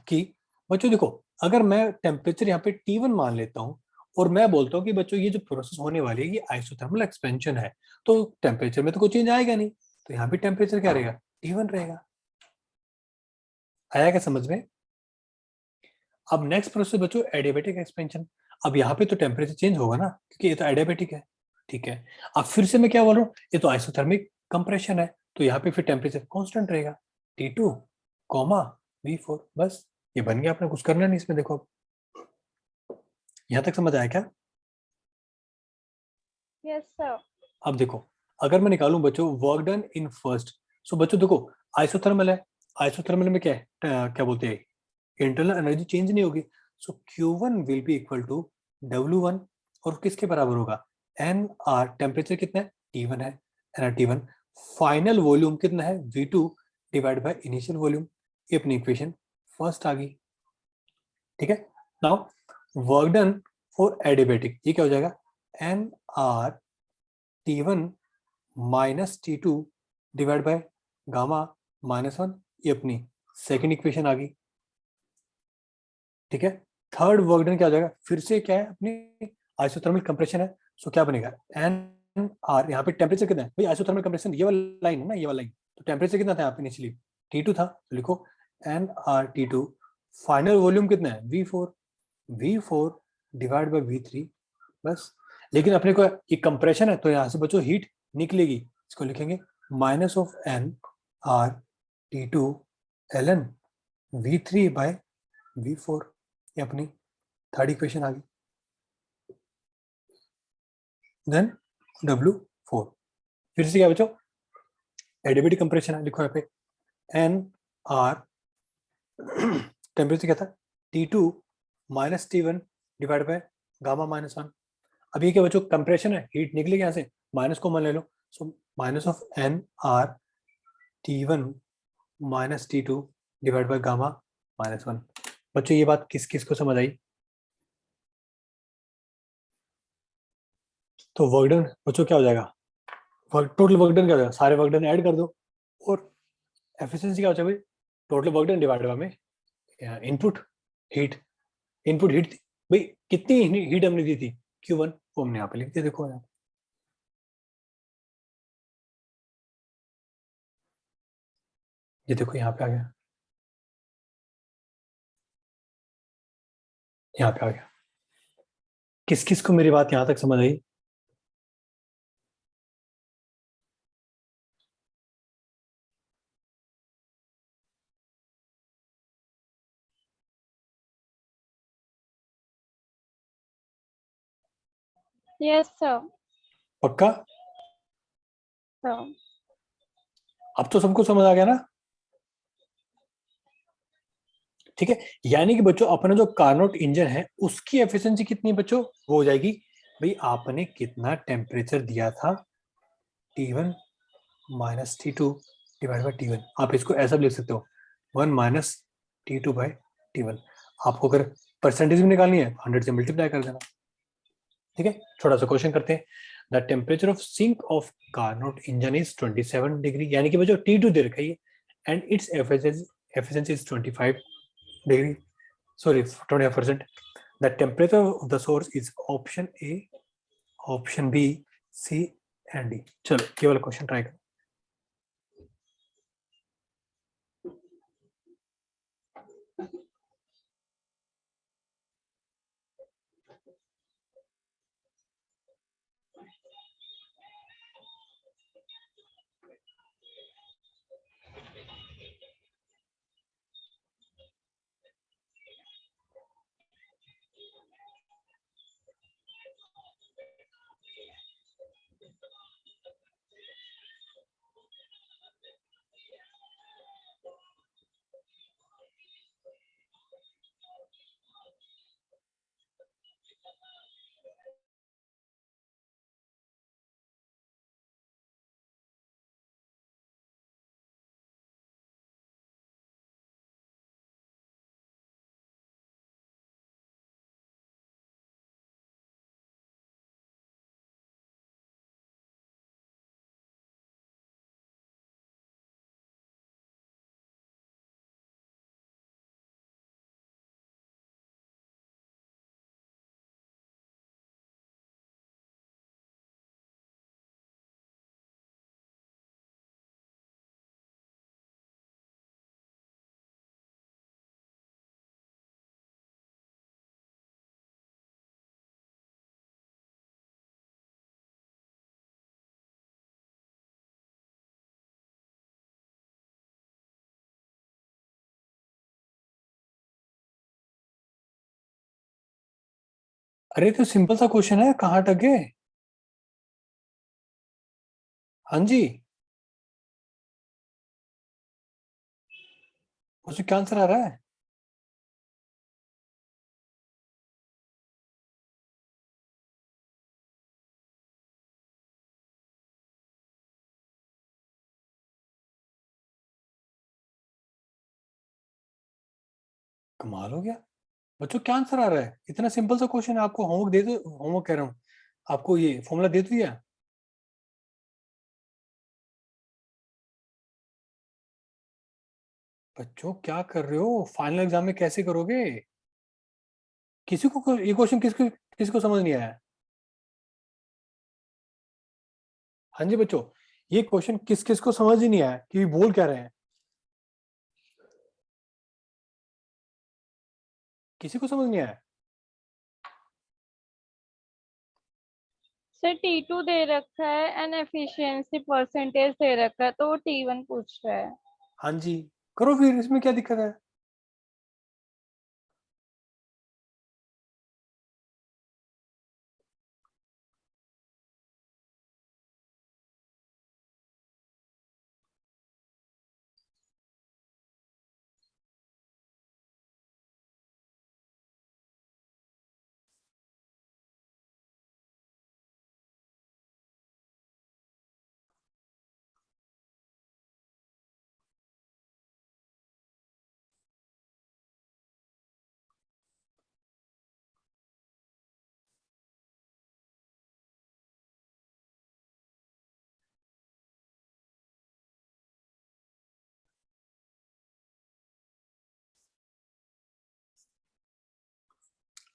कि बच्चों देखो, अगर मैं टेम्परेचर यहाँ पे T1 मान लेता हूँ और मैं बोलता हूँ कि बच्चों ये जो प्रोसेस होने वाली है ये आइसोथर्मल एक्सपेंशन है, तो टेम्परेचर में तो कोई चेंज आएगा नहीं, तो यहाँ पे टेम्परेचर क्या रहेगा? T1 रहेगा। आया क्या समझ में? अब नेक्स्ट प्रोसेस बच्चों एडियाबेटिक एक्सपेंशन। अब यहाँ पे तो टेम्परेचर चेंज होगा ना, क्योंकि ये तो एडियाबेटिक है, ठीक है। अब फिर से मैं क्या बोल रहा हूँ, ये तो आइसोथर्मिक कंप्रेशन है, तो यहाँ पे फिर टेम्परेचर कांस्टेंट रहेगा, T2 कॉमा V4, बस ये बन गया, आपने कुछ करना नहीं इसमें। देखो यहाँ तक समझ आया क्या? Yes sir. अब देखो, अगर मैं निकालूं बच्चों वर्क डन इन फर्स्ट, सो बच्चों देखो आइसोथर्मल है, आइसोथर्मल में क्या है, क्या बोलते हैं, इंटरनल एनर्जी चेंज नहीं होगी, so Q1 will be equal to W1, और किसके बराबर होगा? NR, टेम्परेचर कितना है? T1 है, T1, फाइनल वॉल्यूम कितना है? V2 divide by initial volume. ये अपनी इक्वेशन फर्स्ट आ गई, ठीक है। Now work done for adiabatic, ये क्या हो जाएगा? NR T1 minus T2 divide by gamma -1, ये अपनी सेकेंड इक्वेशन आ गई, ठीक है। थर्ड वर्क डन क्या हो जाएगा? फिर से क्या है, अपनी आइसोथर्मल कंप्रेशन है, सो क्या बनेगा? एन आर, यहाँ पे टेम्परेचर कितना है भाई? आइसोथर्मल कंप्रेशन ये वाला लाइन है ना, ये वाला लाइन, तो टेम्परेचर कितना था यहाँ पे इनिशियली? T2 था, तो लिखो NR T2, फाइनल वॉल्यूम कितना है? V4 डिवाइड बाय V3, बस। लेकिन अपने को ये कंप्रेशन है, तो यहाँ से बच्चों हीट निकलेगी, इसको लिखेंगे minus of NR T2 ln V3 by V4, ये अपनी थर्ड इक्वेशन आ गई। देन W4, फिर से क्या बच्चों? एडियाबेटिक कंप्रेशन है, लिखो यहाँ पे NR, टेम्परेचर क्या था? T2 minus T1 divide by gamma -1। अब ये क्या बच्चों? कंप्रेशन है, हीट निकलेगी यहाँ से, माइनस को मान ले लो, so minus of NR T1 minus T2 divide by gamma -1। बच्चों ये बात किस किस को समझ आई? तो वर्क डन बच्चों क्या हो जाएगा? टोटल वर्क डन क्या हो जाएगा? सारे वर्क डन ऐड कर दो, और एफिशिएंसी क्या होता है भाई? Total work done divided by input heat. Input heat भाई कितनी हीट हमने दी थी? Q1, वो हमने यहाँ पे लिख दिया, देखो यहाँ। ये देखो यहाँ पे आ गया, यहाँ पे आ गया। किस किस को मेरी बात यहाँ तक समझ आई? Yes, sir. पक्का? Sir. अब तो सबको समझ आ गया ना? ठीक है, यानी कि बच्चों अपना जो कार्नोट इंजन है उसकी एफिशिएंसी कितनी बच्चों? वो हो जाएगी भाई आपने कितना टेम्परेचर दिया था, T1 minus T2 divide by T1। आप इसको ऐसा भी लिख सकते हो, 1 माइनस T2 बाई T1। आपको अगर परसेंटेज भी निकालनी है 100 से मल्टीप्लाई कर देना। ठीक है, छोटा सा क्वेश्चन करते हैं। The temperature of sink of Carnot engine is 27 degree, यानी कि बच्चों T2 दे रखा है and its efficiency is 25 degree, sorry 25%. The temperature of the source is option A, option B, C and D. चलो ये वाला क्वेश्चन ट्राई करो। अरे तो सिंपल सा क्वेश्चन है, कहाँ अटक गए? हाँ जी, उसमें क्या आंसर आ रहा है? कमाल हो गया बच्चों, क्या आंसर आ रहा है? इतना सिंपल सा क्वेश्चन है, आपको होमवर्क दे दो, होमवर्क कह रहा हूँ, आपको ये फॉर्मूला दे दिया। बच्चों क्या कर रहे हो? फाइनल एग्जाम में कैसे करोगे? किसी को ये क्वेश्चन किसको किसको समझ नहीं आया? हाँ जी बच्चों, ये क्वेश्चन किस किस को समझ ही नहीं आया कि बोल क्या रहे हैं? किसी को समझ नहीं आया? सर T2 दे रखा है एंड एफिशिएंसी परसेंटेज दे रखा है, तो वो T1 पूछ रहा है। हाँ जी, करो फिर, इसमें क्या दिक्कत है?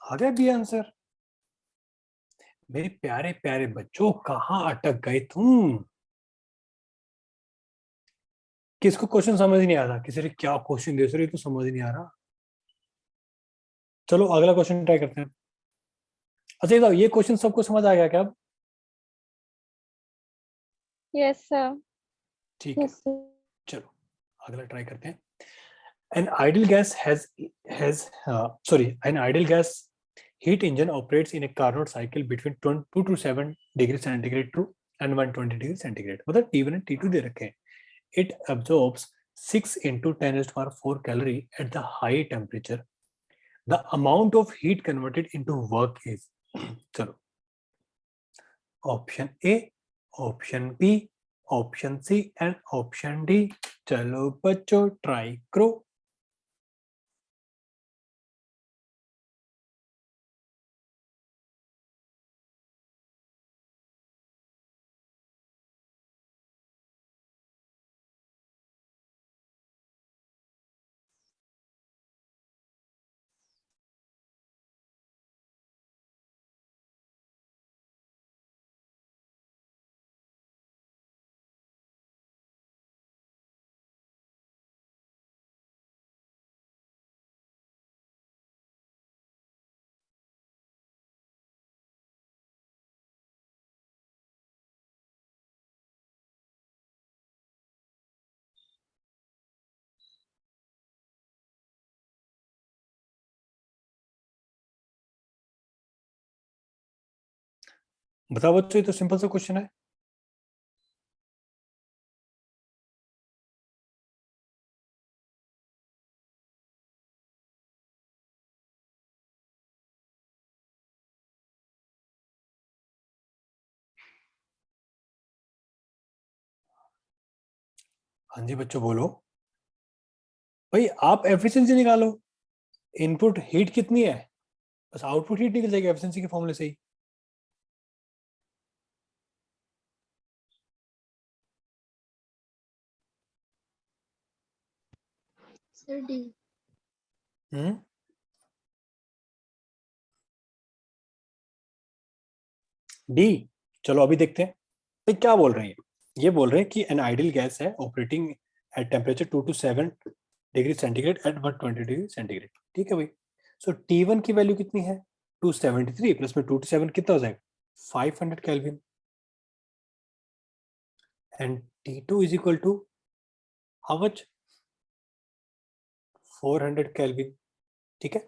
आ गया बी आंसर? मेरे प्यारे प्यारे बच्चों, कहाँ अटक गए तुम? किसको क्वेश्चन समझ नहीं आ रहा? किसी ने क्या क्वेश्चन दे रही तो समझ नहीं आ रहा। चलो अगला क्वेश्चन ट्राई करते हैं। अच्छा ये ये क्वेश्चन सबको समझ आ गया क्या अब? Yes sir. ठीक है, चलो अगला ट्राई करते हैं। An ideal gas has sorry, an ideal gas heat engine operates in a Carnot cycle between 2 to 7 degrees centigrade to and 120 degrees centigrade. मतलब T1 and T2 दे रखे हैं. It absorbs 6 into 10 raised to power 4 calorie at the high temperature. The amount of heat converted into work is चलो option A, option B, option C and option D. चलो बच्चों try करो। बताओ बच्चों, ये तो सिंपल सा क्वेश्चन है। हाँ जी बच्चों बोलो। भाई आप एफिशिएंसी निकालो, इनपुट हीट कितनी है, बस आउटपुट हीट निकल जाएगी एफिशिएंसी के फॉर्मूले से ही। Sir D. डी। चलो अभी देखते हैं भाई क्या बोल रहे हैं। ये बोल रहे हैं कि एन आइडियल गैस है operating at temperature 2 to 7 degree centigrade at 120 degree centigrade. ठीक है भाई। सो T1 की वैल्यू कितनी है? 273 प्लस में 2 to 7 कितना हो जाएगा? 500 kelvin. And T2 is equal to how much? 400 kelvin. ठीक है,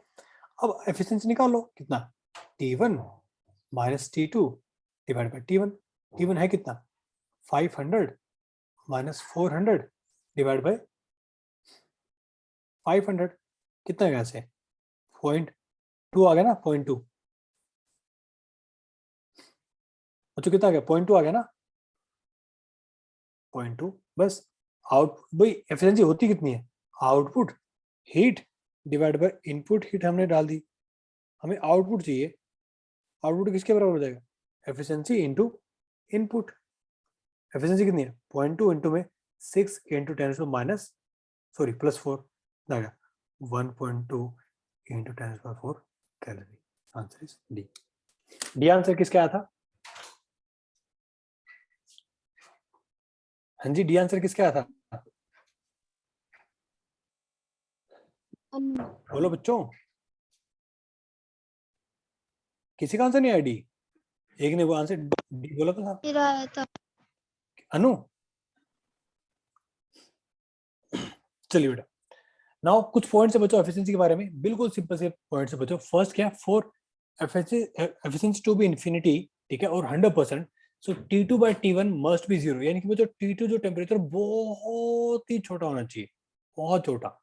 अब एफिशिएंसी निकालो कितना? T1 minus T2 divide by T1। T1 है कितना? 500 माइनस 400 डिवाइड बाय 500 कितना गया से? 0.2 आ गया ना? 0.2 बच्चों कितना आ गया? 0.2 आ गया ना? 0.2 बस। आउट भाई एफिशिएंसी होती कितनी है? Output heat divide by input heat हमने डाल दी, हमें आउटपुट चाहिए। आउटपुट किसके बराबर हो जाएगा? Efficiency into input. एफिशिएंसी कितनी है? 0.2 इंटू में 6 इंटू 10 माइनस सॉरी प्लस 4 आ गया 1.2 into 10⁴ calorie. Answer is D. D answer किसका आया था? हाँ जी, डी आंसर किसका आया था? बोलो बच्चों, किसी का आंसर नहीं आया डी? एक ने वो आंसर डी बोला था। मेरा आया था। अनु, चलिए बेटा। नाउ कुछ पॉइंट से बचो एफिशिएंसी के बारे में, बिल्कुल सिंपल से पॉइंट से बचो। फर्स्ट क्या? For efficiency to be infinity, ठीक है, और 100%, सो T2 by T1 must be 0। यानी कि बच्चों T2 जो टेम्परेचर बहुत ही छोटा होना चाहिए, बहुत छोटा।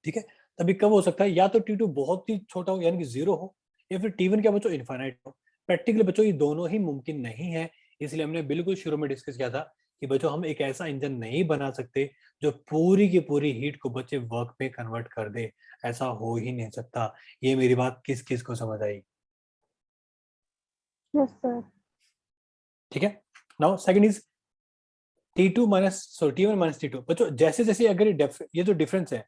ठीक है, तभी कब हो सकता है? या तो T2 बहुत ही छोटा हो यानी कि 0 हो, या फिर T1 क्या बच्चों? इनफाइनाइट हो। प्रैक्टिकली बच्चों ये दोनों ही मुमकिन नहीं है। इसलिए हमने बिल्कुल शुरू में डिस्कस किया था कि बच्चों हम एक ऐसा इंजन नहीं बना सकते जो पूरी की पूरी हीट को बच्चे वर्क में कन्वर्ट कर दे। ऐसा हो ही नहीं सकता। ये मेरी बात किस किस को समझ आई? Yes sir. ठीक है। Now second is T2 minus T1 minus T2। बच्चों जैसे जैसे अगर ये जो डिफरेंस है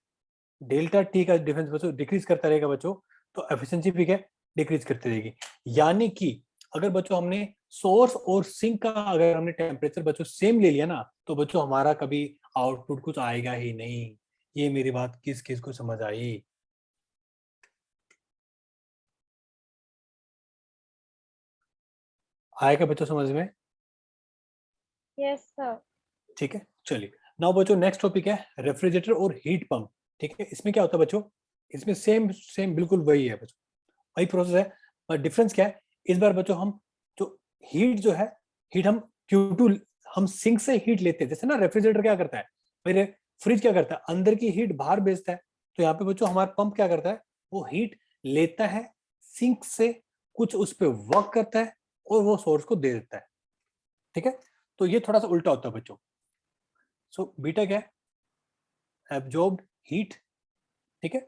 डेल्टा टी का डिफरेंस बच्चों डिक्रीज करता रहेगा बच्चों, तो एफिशिएंसी भी क्या डिक्रीज करती रहेगी। यानी कि अगर बच्चों हमने सोर्स और सिंक का अगर हमने टेम्परेचर बच्चों सेम ले लिया ना, तो बच्चों हमारा कभी आउटपुट कुछ आएगा ही नहीं। ये मेरी बात किस किस को समझ आई? आएगा बच्चों समझ में? Yes sir. ठीक है, चलिए नाउ बच्चों नेक्स्ट टॉपिक है रेफ्रिजरेटर और हीट पंप। ठीक है, इसमें क्या होता है बच्चों, इसमें सेम सेम बिल्कुल वही है बच्चों, वही प्रोसेस है, पर डिफरेंस क्या है, इस बार बच्चों हम जो हीट जो है, हीट हम Q2 हम सिंक से हीट लेते हैं। जैसे ना रेफ्रिजरेटर क्या करता है, मेरे फ्रिज क्या करता है, अंदर की हीट बाहर भेजता है, तो यहाँ पे बच्चों हमारा पंप क्या करता है, वो हीट लेता है सिंक से, कुछ उस पर वर्क करता है और वो सोर्स को दे देता है। ठीक है, तो ये थोड़ा सा उल्टा होता है बच्चों। सो बीटा क्या है, एब्जॉर्ब्ड हीट। ठीक है,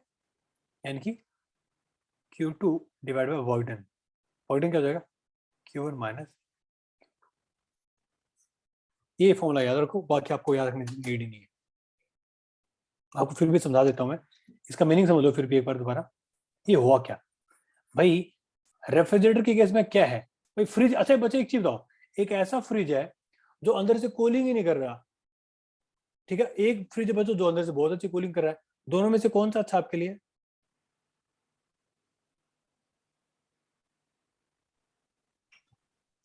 यानी कि Q2 डिवाइड बाय वॉइडन। वॉइडन क्या हो जाएगा, Q1 माइनस, ये फॉर्मूला याद रखो, बाकी आपको याद रखने की नीड ही नहीं है। आपको फिर भी समझा देता हूं मैं, इसका मीनिंग समझ लो फिर भी एक बार दोबारा। ये हुआ क्या भाई, रेफ्रिजरेटर के केस में क्या है भाई, फ्रिज, अच्छा बच्चे एक चीज बताओ, एक ऐसा फ्रिज है जो अंदर से कूलिंग ही नहीं कर रहा। ठीक है, एक फ्रिज है बच्चों जो अंदर से बहुत अच्छी कूलिंग कर रहा है, दोनों में से कौन सा अच्छा आपके लिए?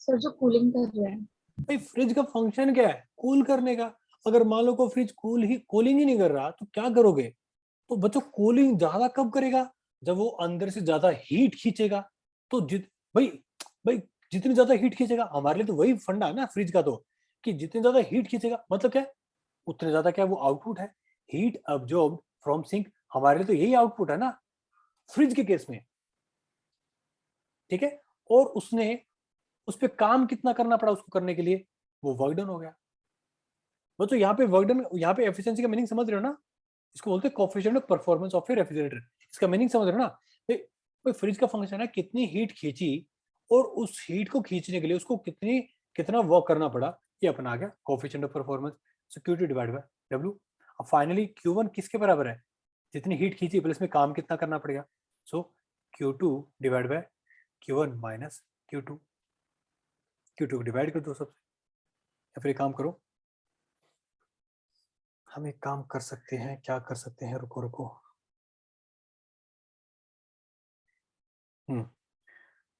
सर जो कूलिंग कर रहे हैं। भाई फ्रिज का फंक्शन क्या है, कूल करने का। अगर मान लो को फ्रिज कूलिंग ही नहीं कर रहा तो क्या करोगे? तो बच्चों कूलिंग ज्यादा कब करेगा, जब वो अंदर से ज्यादा हीट खींचेगा। तो भाई भाई जितनी ज्यादा हीट खींचेगा, हमारे लिए तो वही फंडा है ना फ्रिज का, तो कि जितनी ज्यादा हीट खींचेगा मतलब क्या है, उतने ज्यादा क्या वो आउटपुट है, हीट अब्जॉर्ब फ्रॉम सिंक। हमारे लिए तो यही आउटपुट है ना फ्रिज के केस में। ठीक है, और उसने उस पर काम कितना करना पड़ा उसको करने के लिए, वो वर्क डन हो गया। बच्चों यहाँ पे वर्क डन, यहाँ पे एफिशिएंसी का मीनिंग समझ रहे हो ना, इसको बोलते हैं coefficient of performance of A refrigerator. इसका मीनिंग समझ रहे हो ना, कोई फ्रिज का फंक्शन है कितनी हीट खींची, और उस हीट को खींचने के लिए उसको कितना वर्क करना पड़ा, ये अपना आ गया coefficient of performance. So Q2 divide bye W। अब फाइनली Q1 किसके बराबर है, जितनी हीट खींची प्लस में काम कितना करना पड़ेगा। सो Q2 divide by Q1 minus Q2। Q2 को डिवाइड कर दो सबसे, या फिर एक काम करो, हम एक काम कर सकते हैं, क्या कर सकते हैं, रुको रुको,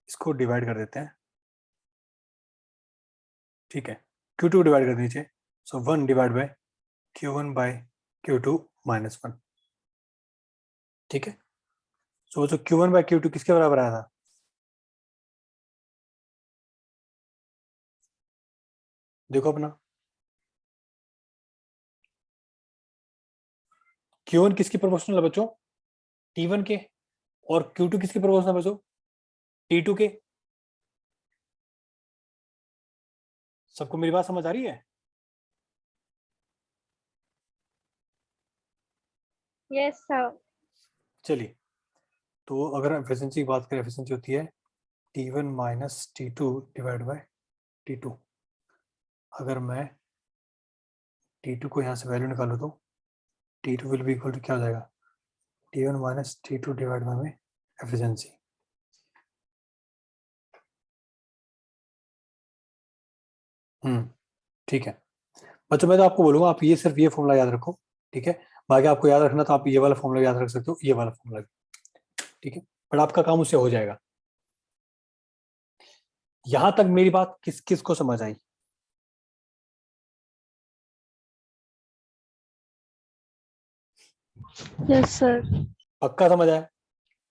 इसको डिवाइड कर देते हैं। ठीक है, Q2 डिवाइड कर दीजिए, so 1 divide by Q1 by Q2 minus 1। ठीक है, सो जो Q1 बाय Q2 किसके बराबर आया था, देखो अपना, Q1 किसकी प्रोपोर्शनल है बच्चों, T1 के, और Q2 किसकी प्रोपोर्शनल है बच्चों, T2 के। सबको मेरी बात समझ आ रही है? Yes sir. चलिए, तो अगर एफिशिएंसी की बात करें, एफिशिएंसी होती है T1 minus T2 divide bye T2। अगर मैं T2 को यहाँ से वैल्यू निकालूँ तो T2 will be equal to क्या हो जाएगा, T1 minus T2 divide by में एफिशिएंसी। ठीक है बच्चों, मैं तो आपको बोलूंगा आप ये सिर्फ ये फॉर्मूला याद रखो। ठीक है, बाकी आपको याद रखना तो आप ये वाला फॉर्मूला याद रख सकते हो, ये वाला फॉर्मूला भी। ठीक है, बट आपका काम उससे हो जाएगा। यहां तक मेरी बात किस किस को समझ आई? Yes sir. पक्का समझ आया?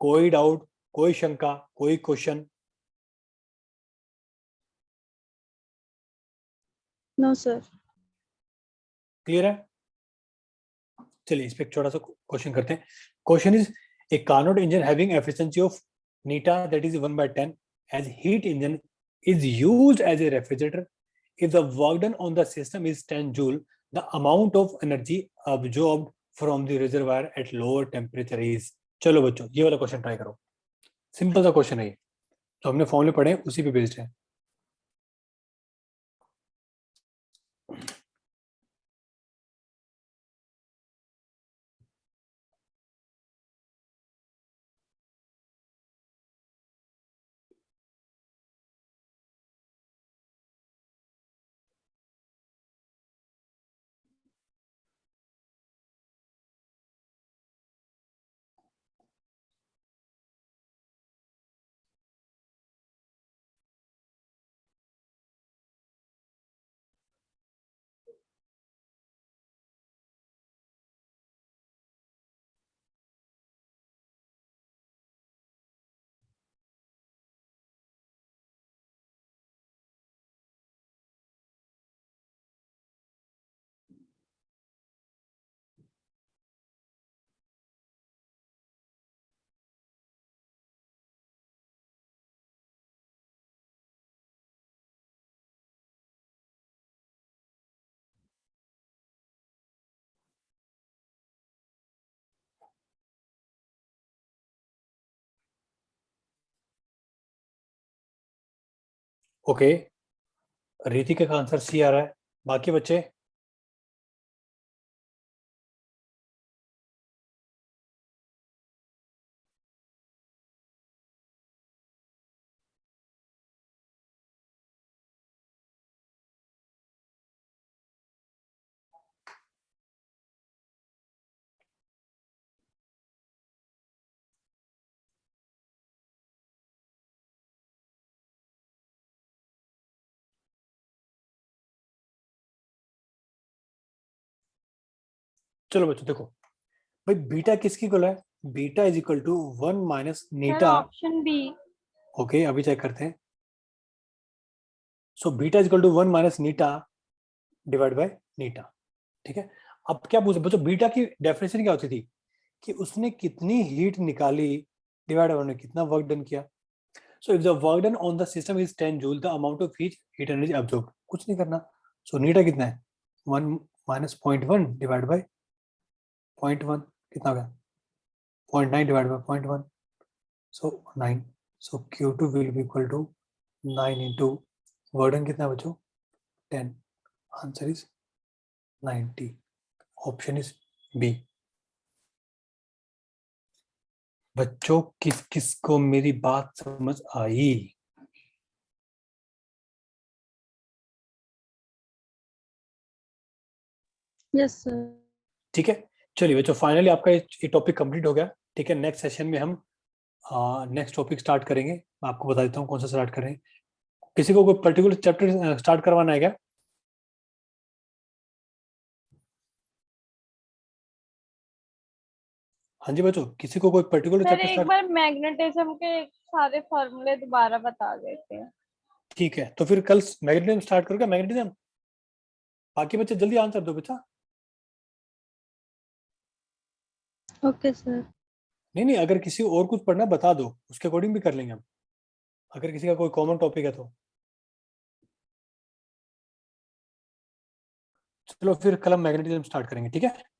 कोई डाउट, कोई शंका, कोई क्वेश्चन? No sir. क्लियर है? चलिए इस पे एक छोटा सा क्वेश्चन करते हैं। Question is, A Carnot engine having efficiency of Neeta that is 1/10 as heat engine is used as a refrigerator. If the work done on the system is 10 joule, the amount of energy absorbed from the reservoir at lower temperature is। चलो बच्चों ये वाला question try करो, simple सा question है ये, तो हमने फॉर्मूले पढ़े उसी पे बेस्ड है। ओके, रितिका का आंसर सी आ रहा है। बाकी बच्चे? चलो बच्चों देखो, भाई बीटा किसकी इक्वल है? Beta is equal to 1 minus sir eta. Option B. Okay, अभी चेक करते हैं। So beta is equal to 1 minus eta divide by eta. ठीक है, अब क्या पूछे बच्चों, बीटा की डेफिनेशन क्या होती थी कि उसने कितनी हीट निकाली डिवाइड बाय उसने कितना वर्क डन किया। So if the work done on the system is 10 joule, the amount of heat energy absorb, कुछ नहीं करना। सो नीटा कितना है? 1 माइनस 0.1 डिवाइड बाय 0.1, कितना हो गया? 0.9 divide by 0.1, so 9। So Q2 will be equal to 9 into work done कितना है बच्चों? 10। Answer is 90। Option is B. बच्चों किस किस को मेरी बात समझ आई? Yes, sir. ठीक है, चलिए बच्चों फाइनली आपका ये टॉपिक कंप्लीट हो गया। ठीक है, नेक्स्ट सेशन में हम नेक्स्ट टॉपिक स्टार्ट करेंगे। मैं आपको बता देता हूँ कौन सा स्टार्ट करें। किसी को कोई पर्टिकुलर चैप्टर स्टार्ट करवाना है क्या? हाँ जी बच्चों, किसी को कोई पर्टिकुलर सर चैप्टर एक स्टार्ट? बार मैग्नेटिज्म के सारे फॉर्मूले दोबारा बता देते। ठीक है, तो फिर कल मैग्नेटिज्म स्टार्ट करोगे? मैग्नेटिज्म, बाकी बच्चे जल्दी आंसर दो बेटा। Okay, sir. नहीं नहीं, अगर किसी और कुछ पढ़ना बता दो, उसके अकॉर्डिंग भी कर लेंगे हम, अगर किसी का कोई कॉमन टॉपिक है तो। चलो फिर कल हम मैग्नेटिज्म स्टार्ट करेंगे, ठीक है।